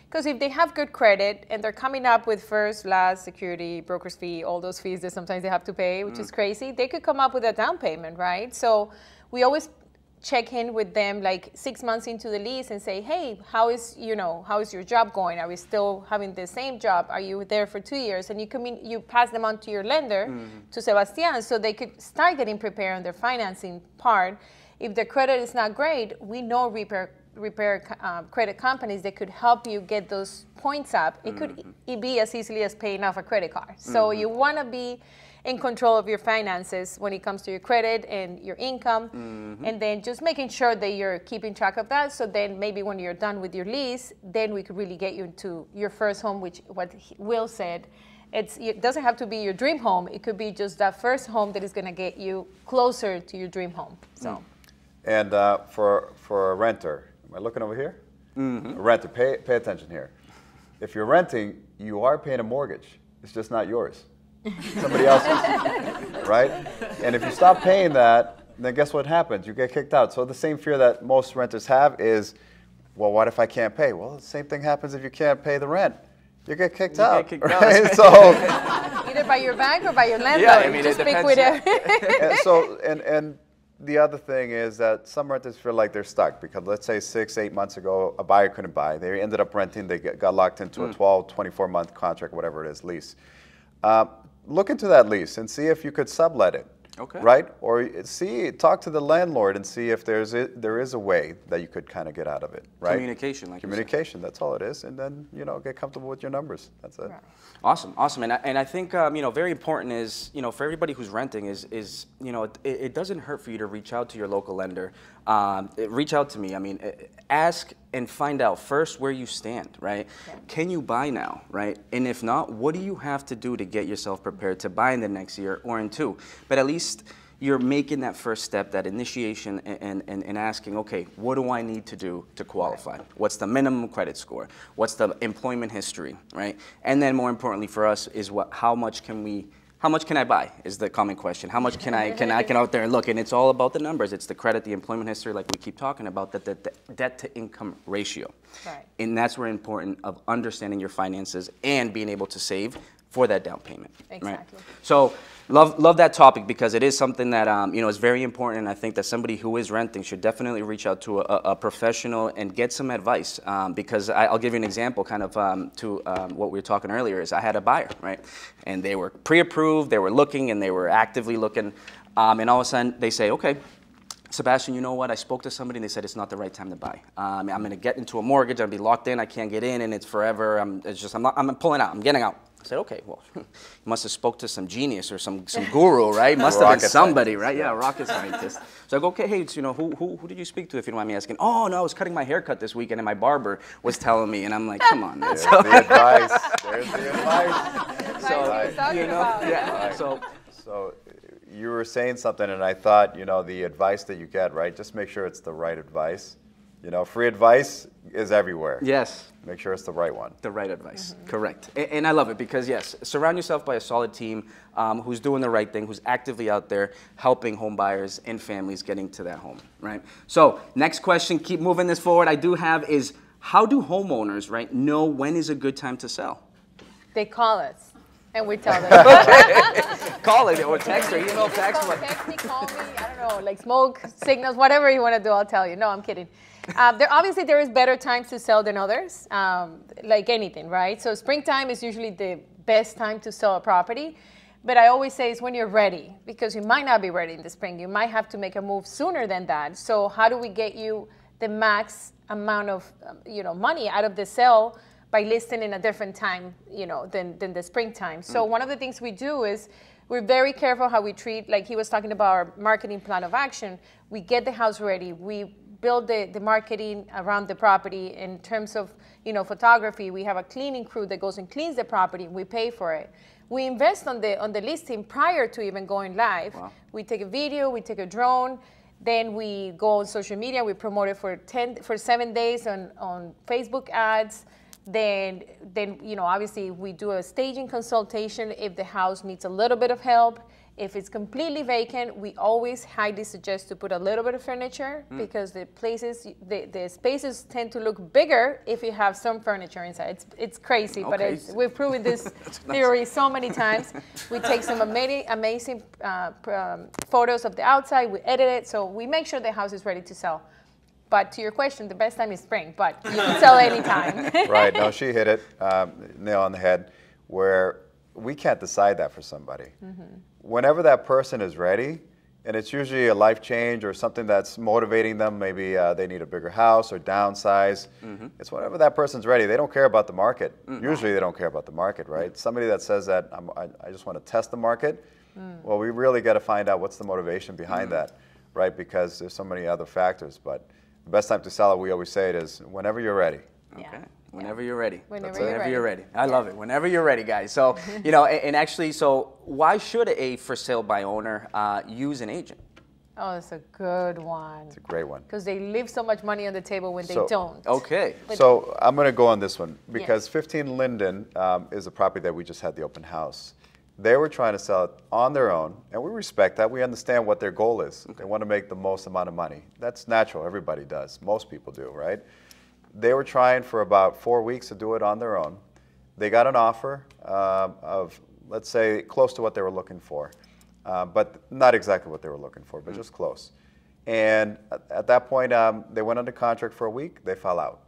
Because if they have good credit and they're coming up with first, last, security, broker's fee, all those fees that sometimes they have to pay, which is crazy, they could come up with a down payment, right? So we always check in with them like 6 months into the lease and say, hey, how is your job going? Are we still having the same job? Are you there for 2 years? And you pass them on to your lender, to Sebastian, so they could start getting prepared on their financing part. If the credit is not great, we know repair credit companies that could help you get those points up. It could be as easily as paying off a credit card. So you want to be in control of your finances when it comes to your credit and your income, and then just making sure that you're keeping track of that. So then maybe when you're done with your lease, then we could really get you into your first home, which what Will said, it doesn't have to be your dream home. It could be just that first home that is going to get you closer to your dream home. So, and for a renter, am I looking over here? A renter, pay attention here. If you're renting, you are paying a mortgage. It's just not yours. Somebody else's, right? And if you stop paying that, then guess what happens? You get kicked out. So the same fear that most renters have is, well, what if I can't pay? Well, the same thing happens if you can't pay the rent. You get kicked out. Right? So either by your bank or by your landlord. Yeah, I mean, just it depends. and the other thing is that some renters feel like they're stuck because let's say 6-8 months ago, a buyer couldn't buy. They ended up renting. They got locked into a 12, 24-month contract, whatever it is, lease. Look into that lease and see if you could sublet it, right? Or talk to the landlord and see if there is a way that you could kind of get out of it, right? Communication, like communication. That's all it is, and then get comfortable with your numbers. That's it. Right. Awesome, and I think very important is for everybody who's renting is it doesn't hurt for you to reach out to your local lender. Reach out to me. I mean, ask and find out first where you stand, right? Yeah. Can you buy now, right? And if not, what do you have to do to get yourself prepared to buy in the next year or in 2? But at least you're making that first step, that initiation, and asking, okay, what do I need to do to qualify? What's the minimum credit score? What's the employment history, right? And then more importantly for us is how much can I buy is the common question. How much can I get out there and look? And it's all about the numbers. It's the credit, the employment history, like we keep talking about, the debt to income ratio. Right. And that's where important of understanding your finances and being able to save for that down payment. Exactly. Right? So love that topic because it is something that is very important, and I think that somebody who is renting should definitely reach out to a professional and get some advice. Because I'll give you an example, kind of to what we were talking earlier. Is I had a buyer, right, and they were pre-approved, they were looking, and they were actively looking, and all of a sudden they say, okay, Sebastian, you know what? I spoke to somebody and they said it's not the right time to buy. I'm going to get into a mortgage. I'll be locked in. I can't get in, and it's forever. I'm pulling out. I'm getting out. I said, okay, well, you must have spoke to some genius or some guru, right? Must have been somebody, right? Yeah, a rocket scientist. So I go, okay, hey, who did you speak to, if you don't mind me asking? Oh, no, I was cutting my haircut this weekend, and my barber was telling me, and I'm like, come on, man. There's the advice. There's the advice. So you were saying something, and I thought, the advice that you get, right? Just make sure it's the right advice. Free advice is everywhere. Yes. Make sure it's the right one. The right advice. Correct. And I love it because, yes, surround yourself by a solid team who's doing the right thing, who's actively out there helping home buyers and families getting to that home, right? So next question, keep moving this forward, I do have is, how do homeowners, right, know when is a good time to sell? They call us. And we tell them. Call it or text or email, text. Text me, call me, I don't know, like smoke signals, whatever you want to do, I'll tell you. No, I'm kidding. Obviously, there is better times to sell than others, like anything, right? So springtime is usually the best time to sell a property. But I always say it's when you're ready, because you might not be ready in the spring. You might have to make a move sooner than that. So how do we get you the max amount of money out of the sale by listing in a different time, than the springtime? So one of the things we do is we're very careful how we treat, like he was talking about our marketing plan of action. We get the house ready. We build the marketing around the property in terms of, photography. We have a cleaning crew that goes and cleans the property. We pay for it. We invest on the listing prior to even going live. Wow. We take a video, we take a drone, then we go on social media. We promote it for 7 days on Facebook ads. Then obviously we do a staging consultation if the house needs a little bit of help. If it's completely vacant, we always highly suggest to put a little bit of furniture because the spaces tend to look bigger if you have some furniture inside. It's crazy, but we've proven this theory so many times. We take some amazing photos of the outside, we edit it, so we make sure the house is ready to sell. But to your question, the best time is spring, but you can sell anytime. Right, no, she hit it, nail on the head, where we can't decide that for somebody. Whenever that person is ready, and it's usually a life change or something that's motivating them, maybe they need a bigger house or downsize, it's whenever that person's ready. They don't care about the market. Usually they don't care about the market, right? Somebody that says that, I just want to test the market, well, we really got to find out what's the motivation behind that, right? Because there's so many other factors, but the best time to sell it, we always say it is whenever you're ready. Okay. Whenever you're ready. Whenever you're ready. I love it. Whenever you're ready, guys. So, you know, and actually, so why should a for sale by owner use an agent? Oh, that's a good one. It's a great one. Because they leave so much money on the table when they don't. Okay. So I'm going to go on this one because 15 Linden is a property that we just had the open house. They were trying to sell it on their own, and we respect that. We understand what their goal is. They want to make the most amount of money. That's natural. Everybody does. Most people do, right? They were trying for about 4 weeks to do it on their own. They got an offer of, let's say, close to what they were looking for, but not exactly what they were looking for, but just close. And at that point, they went under contract for a week. They fell out.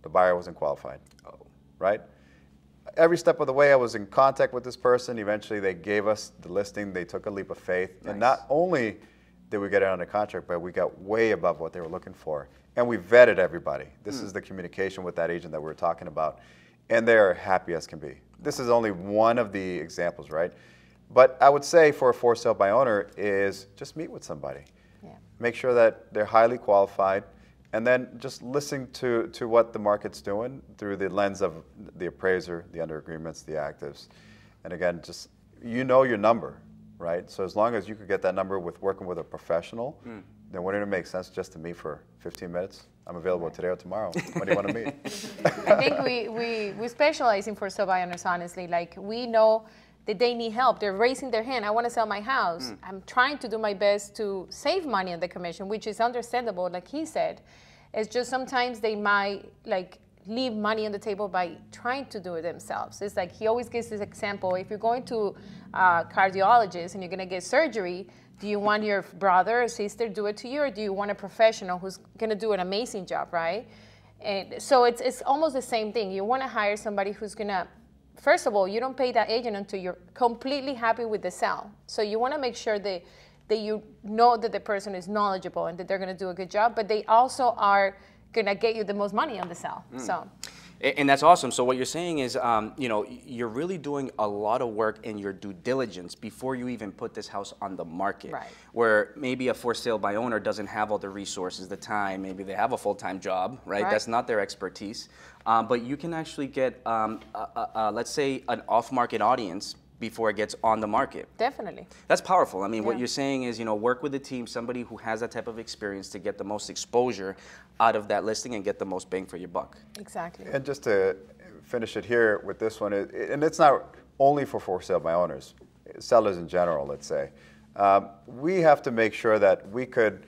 The buyer wasn't qualified, right? Every step of the way, I was in contact with this person. Eventually, they gave us the listing. They took a leap of faith. Nice. And not only did we get it under contract, but we got way above what they were looking for. And we vetted everybody. This is the communication with that agent that we were talking about. And they're happy as can be. This is only one of the examples, right? But I would say for a for sale by owner is just meet with somebody. Yeah. Make sure that they're highly qualified. And then just listen to what the market's doing through the lens of the appraiser, the under agreements, the actives. And again, just you know your number, right? So as long as you could get that number with working with a professional, then wouldn't it make sense just to meet for 15 minutes? I'm available today or tomorrow. When do you want to meet? I think we specialize in for sale by owners, honestly. Like, we know that they need help. They're raising their hand. I want to sell my house. I'm trying to do my best to save money on the commission, which is understandable, like he said. It's just sometimes they might leave money on the table by trying to do it themselves. It's like he always gives this example. If you're going to a cardiologist and you're going to get surgery, do you want your brother or sister do it to you, or do you want a professional who's going to do an amazing job, right? And so it's almost the same thing. You want to hire somebody who's going to, first of all, you don't pay that agent until you're completely happy with the sale. So you want to make sure that you know that the person is knowledgeable and that they're going to do a good job, but they also are going to get you the most money on the sale. So. And that's awesome. So what you're saying is, you know, you're really doing a lot of work in your due diligence before you even put this house on the market. Right. Where maybe a for sale by owner doesn't have all the resources, the time, maybe they have a full-time job, right? That's not their expertise. But you can actually get, let's say, an off-market audience before it gets on the market. Definitely. That's powerful. I mean, what you're saying is, you know, work with a team, somebody who has that type of experience to get the most exposure out of that listing and get the most bang for your buck. Exactly. And just to finish it here with this one, and it's not only for sale by owners, sellers in general, let's say. We have to make sure that we could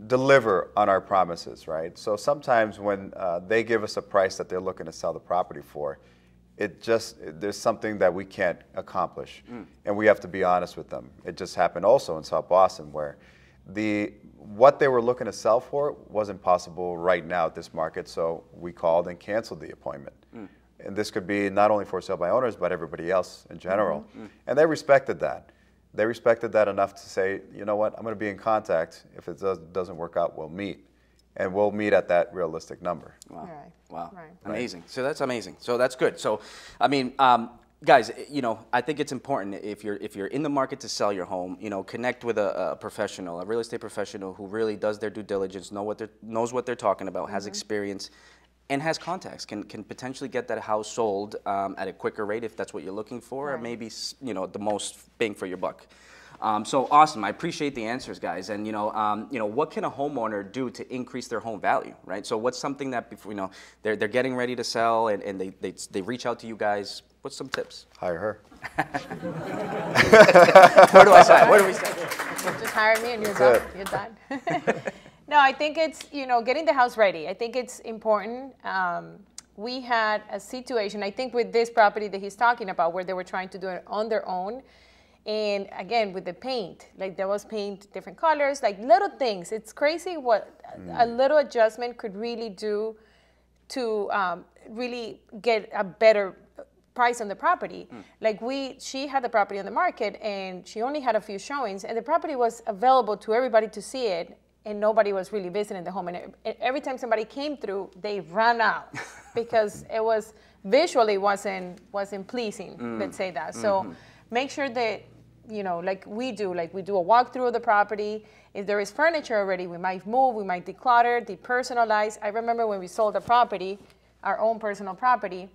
deliver on our promises, right? So sometimes when they give us a price that they're looking to sell the property for, there's something that we can't accomplish, and we have to be honest with them. It just happened also in South Boston, where what they were looking to sell for wasn't possible right now at this market, so we called and canceled the appointment. And this could be not only for sale by owners, but everybody else in general. And they respected that. They respected that enough to say, you know what, I'm going to be in contact. If it doesn't work out, we'll meet. And we'll meet at that realistic number. Wow. Right. Wow. Right. Amazing. So that's amazing. So that's good. So, I mean, guys, you know, I think it's important if you're in the market to sell your home, you know, connect with a professional, a real estate professional who really does their due diligence, knows what they're talking about, has experience, and has contacts, can potentially get that house sold at a quicker rate if that's what you're looking for, or maybe, you know, the most bang for your buck. So awesome. I appreciate the answers, guys. And you know, what can a homeowner do to increase their home value, right? So what's something that, you know, they're getting ready to sell and they reach out to you guys? What's some tips? Hire her. Where do I sign? Where do we sign? Just hire me and you're done. You're done. No, I think it's, getting the house ready. I think it's important. We had a situation, I think with this property that he's talking about, where they were trying to do it on their own. And again, with the paint, like there was paint, different colors, like little things. It's crazy what a little adjustment could really do to really get a better price on the property. Like she had the property on the market and she only had a few showings, and the property was available to everybody to see it, and nobody was really visiting the home. And every time somebody came through, they ran out because it was visually wasn't pleasing. Let's say that. So make sure that like we do a walkthrough of the property. If there is furniture already, we might move, we might declutter, depersonalize. I remember when we sold a property, our own personal property.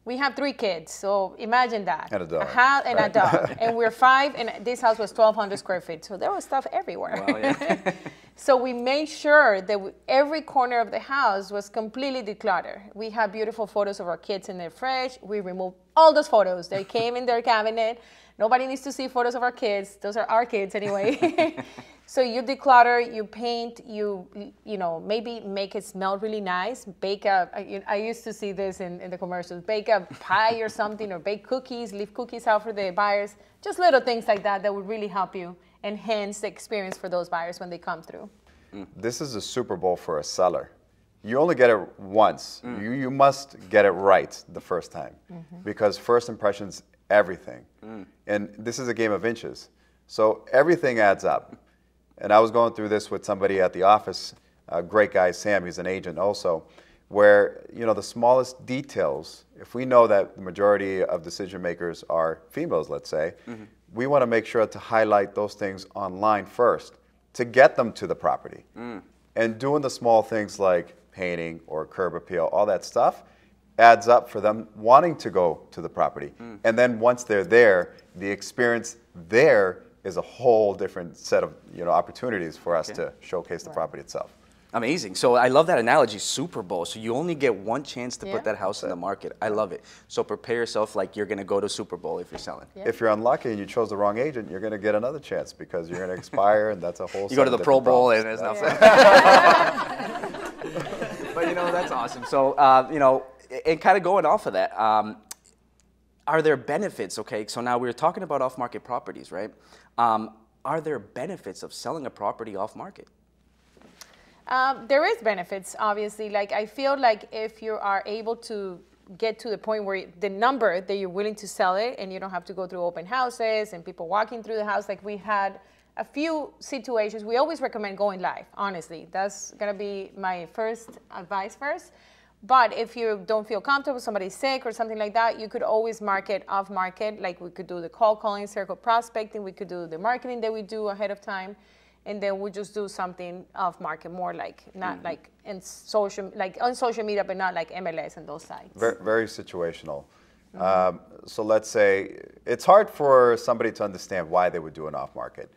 We have 3 kids, so imagine that. And a dog. A dog. And we're 5, and this house was 1,200 square feet, so there was stuff everywhere. Wow, yeah. So we made sure that every corner of the house was completely decluttered. We have beautiful photos of our kids in their fridge. We removed all those photos. They came in their cabinet. Nobody needs to see photos of our kids. Those are our kids anyway. So you declutter, you paint, you maybe make it smell really nice. I used to see this in the commercials, bake a pie or something, or bake cookies, leave cookies out for the buyers. Just little things like that would really help you enhance the experience for those buyers when they come through. This is a Super Bowl for a seller. You only get it once. You must get it right the first time, because first impressions, everything. And this is a game of inches. So everything adds up. And I was going through this with somebody at the office, a great guy, Sam, he's an agent also, where, the smallest details, if we know that the majority of decision makers are females, let's say, we want to make sure to highlight those things online first to get them to the property. And doing the small things like painting or curb appeal, all that stuff, adds up for them wanting to go to the property. And then once they're there, the experience there is a whole different set of opportunities for us to showcase the property itself. Amazing. So I love that analogy, Super Bowl. So you only get one chance to put that house in the market. I love it. So prepare yourself like you're going to go to Super Bowl if you're selling. Yeah. If you're unlucky and you chose the wrong agent, you're going to get another chance because you're going to expire, and that's a whole. You go to the Pro Bowl and there's nothing. But that's awesome. So and kind of going off of that, are there benefits? Okay, so now we're talking about off-market properties, right? Are there benefits of selling a property off-market? There is benefits, obviously. Like I feel like if you are able to get to the point where the number that you're willing to sell it, and you don't have to go through open houses and people walking through the house, like we had a few situations. We always recommend going live, honestly. That's going to be my first advice first. But if you don't feel comfortable, somebody's sick or something like that, you could always market off-market. Like we could do the cold calling, circle prospecting. We could do the marketing that we do ahead of time. And then we just do something off-market, more like, not like on social media, but not like MLS and those sites. Very, very situational. So let's say it's hard for somebody to understand why they would do an off-market.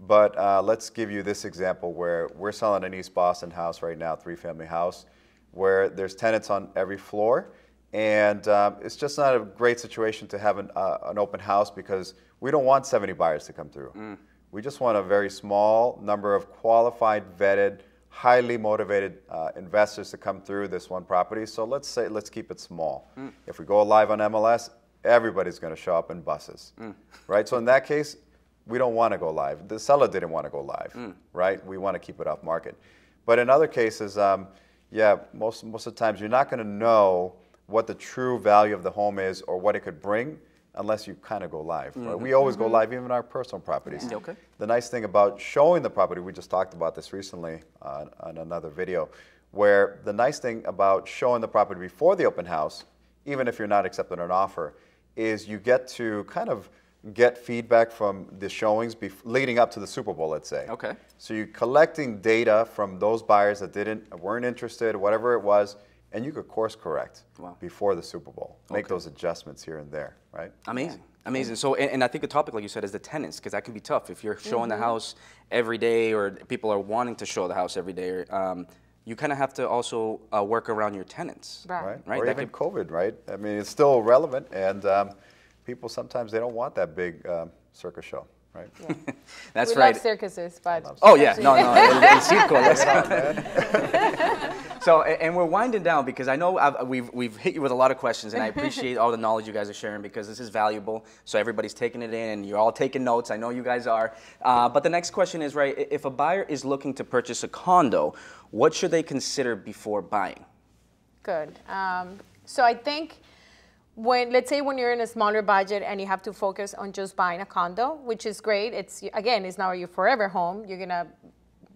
But let's give you this example where we're selling an East Boston house right now, 3-family house, where there's tenants on every floor. And it's just not a great situation to have an open house because we don't want 70 buyers to come through. We just want a very small number of qualified, vetted, highly motivated investors to come through this one property. So let's keep it small. If we go live on MLS, everybody's going to show up in buses, right? So in that case, we don't want to go live. The seller didn't want to go live, right? We want to keep it off market. But in other cases, most of the times you're not going to know what the true value of the home is or what it could bring unless you kind of go live. Right? We always go live, even in our personal properties. Yeah. Okay. The nice thing about showing the property, we just talked about this recently on another video, where the nice thing about showing the property before the open house, even if you're not accepting an offer, is you get to kind of get feedback from the showings leading up to the Super Bowl, let's say. Okay. So you're collecting data from those buyers that weren't interested, whatever it was, and you could course correct before the Super Bowl. Make those adjustments here and there, right? Amazing. Amazing. So, and I think the topic, like you said, is the tenants, because that can be tough. If you're showing the house every day, or people are wanting to show the house every day, you kind of have to also work around your tenants. Right. Or even COVID, right? I mean, it's still relevant, and people sometimes they don't want that big circus show, right? Yeah. That's we right. love circuses, but Oh yeah, no, el circo. So, and we're winding down because I know we've hit you with a lot of questions, and I appreciate all the knowledge you guys are sharing because this is valuable. So everybody's taking it in, and you're all taking notes. I know you guys are. But the next question is, right, if a buyer is looking to purchase a condo, what should they consider before buying? Good. So I think let's say when you're in a smaller budget and you have to focus on just buying a condo, which is great. It's now your forever home. You're gonna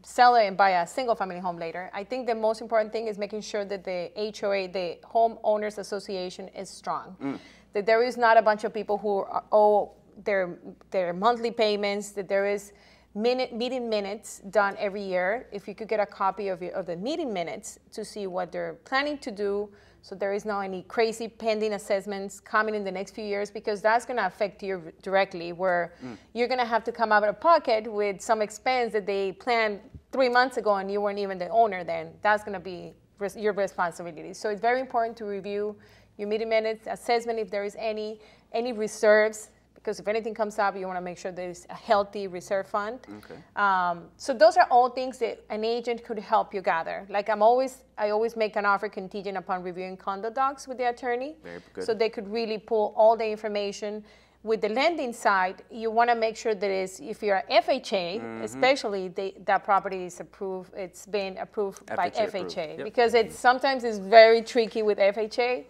sell it and buy a single family home later. I think the most important thing is making sure that the HOA, the Homeowners Association, is strong. That there is not a bunch of people who owe their monthly payments, that there is meeting minutes done every year. If you could get a copy of the meeting minutes to see what they're planning to do, so there is no any crazy pending assessments coming in the next few years, because that's going to affect you directly, where you're going to have to come out of pocket with some expense that they planned 3 months ago and you weren't even the owner then. That's going to be your responsibility. So it's very important to review your meeting minutes, assessment if there is any reserves, because if anything comes up, you want to make sure there's a healthy reserve fund. Okay. So those are all things that an agent could help you gather. Like I always make an offer contingent upon reviewing condo docs with the attorney. Very good. So they could really pull all the information. With the lending side, you want to make sure that if you're a FHA, especially that property is approved, it's been approved by FHA. Yep. Because sometimes it's very tricky with FHA.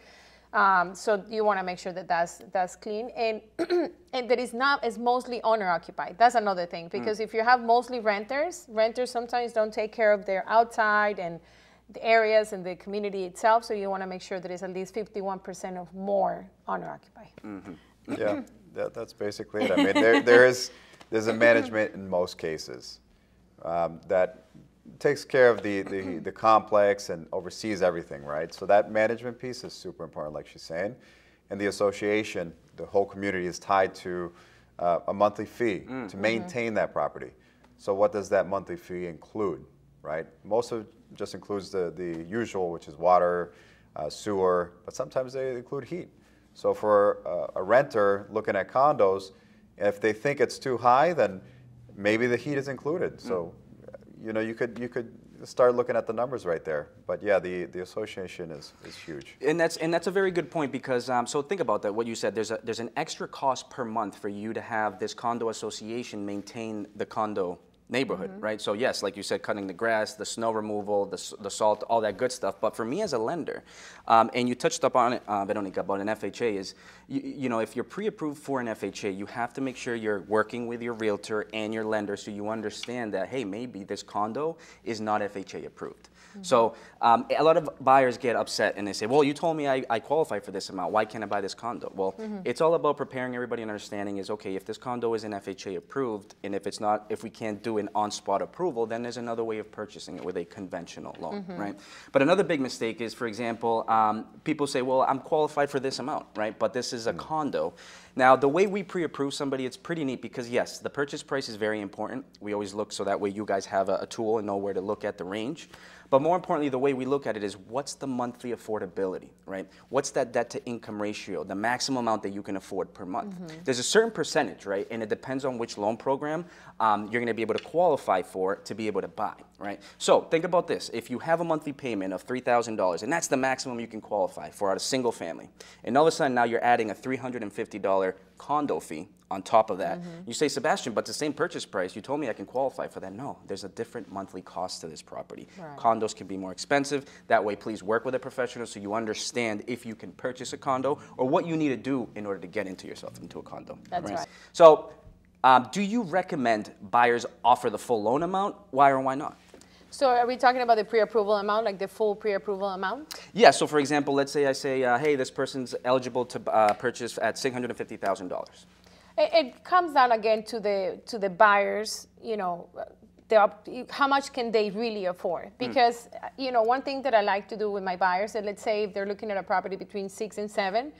So you want to make sure that that's clean and and that is mostly owner occupied. That's another thing, because if you have mostly renters sometimes don't take care of their outside and the areas and the community itself. So you want to make sure that it's at least 51% of more owner occupied. Yeah, that's basically it. I mean, there's a management in most cases that takes care of the complex and oversees everything, right? So that management piece is super important, like she's saying. And the association, the whole community is tied to a monthly fee to maintain that property. So what does that monthly fee include, right? Most of it just includes the usual, which is water, sewer, but sometimes they include heat. So for a renter looking at condos, if they think it's too high, then maybe the heat is included. So you could start looking at the numbers right there. But yeah, the association is huge. And that's a very good point, because so think about that. What you said, there's an extra cost per month for you to have this condo association maintain the condo neighborhood, right? So yes, like you said, cutting the grass, the snow removal, the salt, all that good stuff. But for me as a lender, and you touched up on it, Veronica, about an FHA, is you know, if you're pre-approved for an FHA, you have to make sure you're working with your realtor and your lender, so you understand that, hey, maybe this condo is not FHA approved. So a lot of buyers get upset and they say, well, you told me I qualify for this amount. Why can't I buy this condo? Well, it's all about preparing everybody and understanding is, okay, if this condo isn't FHA approved, and if we can't do an on-spot approval, then there's another way of purchasing it with a conventional loan, right? But another big mistake is, for example, people say, well, I'm qualified for this amount, right? But this is a condo. Now, the way we pre-approve somebody, it's pretty neat, because yes, the purchase price is very important. We always look so that way you guys have a tool and know where to look at the range. But more importantly, the way we look at it is, what's the monthly affordability, right? What's that debt to income ratio, the maximum amount that you can afford per month? There's a certain percentage, right? And it depends on which loan program you're going to be able to qualify for to be able to buy, right? So think about this. If you have a monthly payment of $3,000, and that's the maximum you can qualify for at a single family, and all of a sudden now you're adding a $350 condo fee on top of that. You say, Sebastian, but it's the same purchase price. You told me I can qualify for that. No, there's a different monthly cost to this property. Right. Condos can be more expensive. That way, please work with a professional so you understand if you can purchase a condo or what you need to do in order to get yourself into a condo. That's right. So do you recommend buyers offer the full loan amount? Why or why not? So are we talking about the pre-approval amount, like the full pre-approval amount? Yeah, so for example, let's say I say, hey, this person's eligible to purchase at $650,000. It comes down again to the buyers, you know, how much can they really afford? Because, you know, one thing that I like to do with my buyers, is let's say if they're looking at a property between 6 and 7,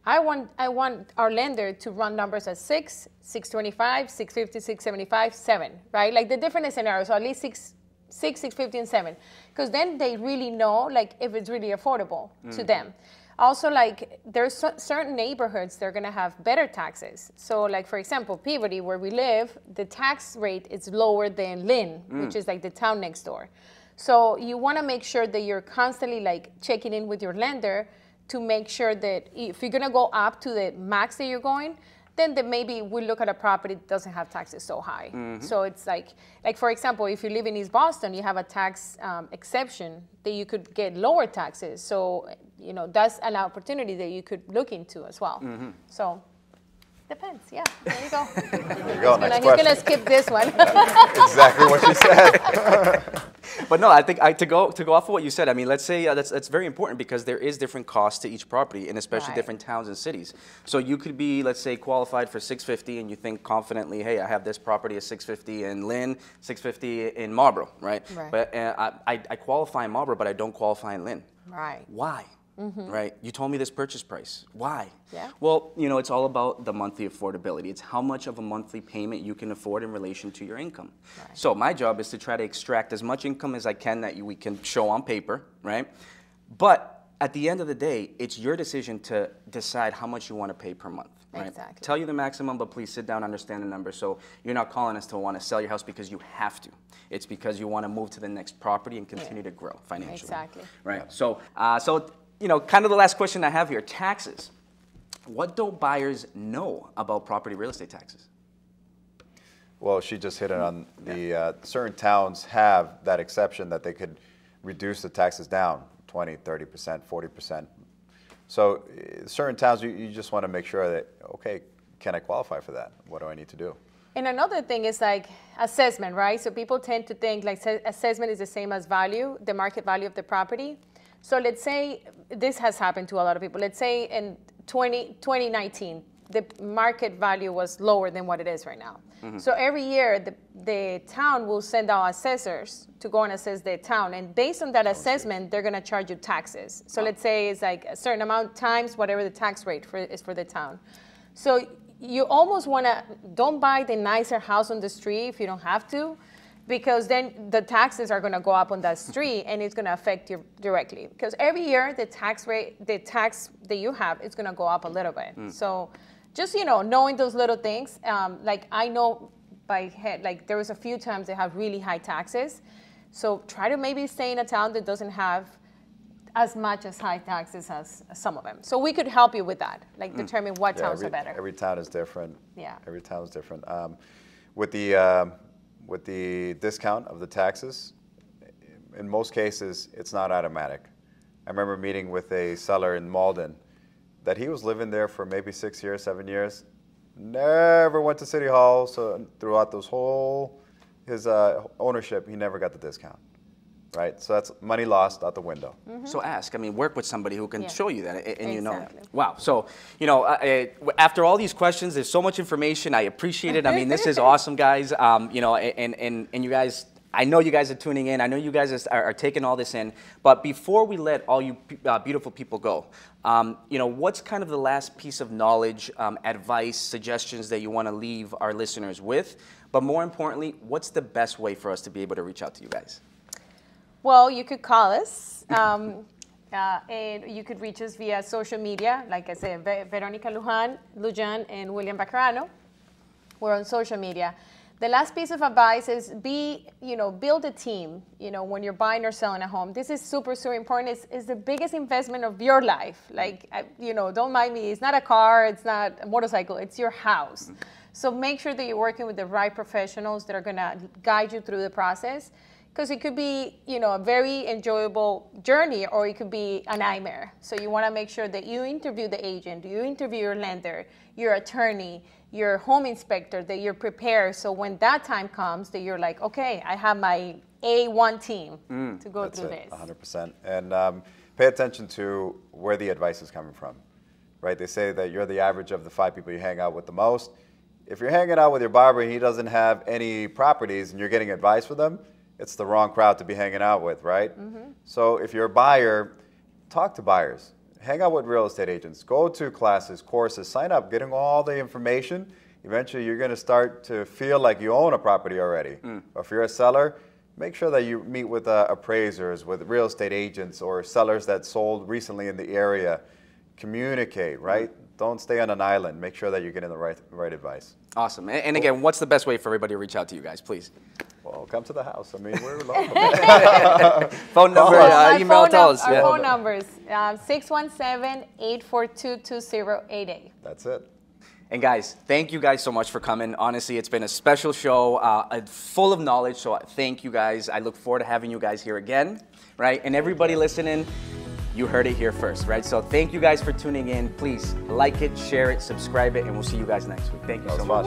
I want our lender to run numbers at 6, 625, 650, 675, 7, right? Like the different scenarios, so at least 6, 650, and 7, because then they really know, like, if it's really affordable to them. Also, like, there's certain neighborhoods that are going to have better taxes. So, like, for example, Peabody, where we live, the tax rate is lower than Lynn, which is like the town next door. So you want to make sure that you're constantly, like, checking in with your lender to make sure that if you're going to go up to the max that you're going, then maybe we look at a property that doesn't have taxes so high. So it's like for example, if you live in East Boston, you have a tax exception that you could get lower taxes. So, you know, that's an opportunity that you could look into as well. So depends, yeah, there you go. There you go, next He's question. going to skip this one. Exactly what she said. But no, I think to go off of what you said, I mean, let's say that's very important because there is different costs to each property, and especially different towns and cities. So you could be, let's say, qualified for 650, and you think confidently, hey, I have this property at 650 in Lynn, 650 in Marlborough, right? But I qualify in Marlborough, but I don't qualify in Lynn. Right. Why? Right? You told me this purchase price. Why? Yeah. Well, you know, it's all about the monthly affordability. It's how much of a monthly payment you can afford in relation to your income. Right. So my job is to try to extract as much income as I can that we can show on paper, right? But at the end of the day, it's your decision to decide how much you want to pay per month. Right? Exactly. Tell you the maximum, but please sit down, understand the number. So you're not calling us to want to sell your house because you have to. It's because you want to move to the next property and continue to grow financially. Exactly. Right. So, you know, kind of the last question I have here, taxes. What don't buyers know about property real estate taxes? Well, she just hit it on the certain towns have that exception that they could reduce the taxes down 20, 30%, 40%. So certain towns, you just want to make sure that, okay, can I qualify for that? What do I need to do? And another thing is like assessment, right? So people tend to think like assessment is the same as value, the market value of the property. So let's say this has happened to a lot of people. Let's say in 2019, the market value was lower than what it is right now. So every year, the town will send out assessors to go and assess the town. And based on that assessment, they're going to charge you taxes. So let's say it's like a certain amount times whatever the tax rate is for the town. So you almost want to, don't buy the nicer house on the street if you don't have to, because then the taxes are going to go up on that street and it's going to affect you directly. Because every year the tax that you have is going to go up a little bit. So just, you know, knowing those little things, like I know by head, like there was a few times they have really high taxes. So try to maybe stay in a town that doesn't have as much as high taxes as some of them. So we could help you with that, like determine what towns are better. Every town is different. Yeah. Every town is different. With the discount of the taxes, in most cases, it's not automatic. I remember meeting with a seller in Malden that he was living there for maybe 6 years, 7 years, never went to City Hall, so throughout his ownership, he never got the discount, right? So that's money lost out the window. So ask, I mean, work with somebody who can show you that, and you know that. Exactly. Wow. So, you know, after all these questions, there's so much information. I appreciate it. I mean, this is awesome, guys. You know, and you guys, I know you guys are tuning in. I know you guys are taking all this in. But before we let all you beautiful people go, you know, what's kind of the last piece of knowledge, advice, suggestions that you want to leave our listeners with? But more importantly, what's the best way for us to be able to reach out to you guys? Well, you could call us, and you could reach us via social media. Like I said, Veronica Lujan and William Vaquerano. We're on social media. The last piece of advice is build a team. You know, when you're buying or selling a home, this is super, super important. It's the biggest investment of your life. Like, you know, don't mind me. It's not a car. It's not a motorcycle. It's your house. So make sure that you're working with the right professionals that are going to guide you through the process. Because it could be, you know, a very enjoyable journey, or it could be a nightmare. So you want to make sure that you interview the agent, you interview your lender, your attorney, your home inspector, that you're prepared. So when that time comes, that you're like, okay, I have my A1 team to go through this. 100%. And pay attention to where the advice is coming from, right? They say that you're the average of the 5 people you hang out with the most. If you're hanging out with your barber and he doesn't have any properties and you're getting advice from them, it's the wrong crowd to be hanging out with, right? So if you're a buyer, talk to buyers. Hang out with real estate agents. Go to classes, courses, sign up, getting all the information. Eventually, you're going to start to feel like you own a property already. Or if you're a seller, make sure that you meet with appraisers, with real estate agents, or sellers that sold recently in the area. communicate, right? Don't stay on an island. Make sure that you're getting the right advice. Awesome. And again, what's the best way for everybody to reach out to you guys, please? Well, come to the house. I mean, we're local. Phone number, email, tell us. Our phone numbers, 617-842-2088. That's it. And guys, thank you guys so much for coming. Honestly, it's been a special show, full of knowledge, so thank you guys. I look forward to having you guys here again, right? And everybody listening, you heard it here first, right? So thank you guys for tuning in. Please like it, share it, subscribe it, and we'll see you guys next week. Thank you so much.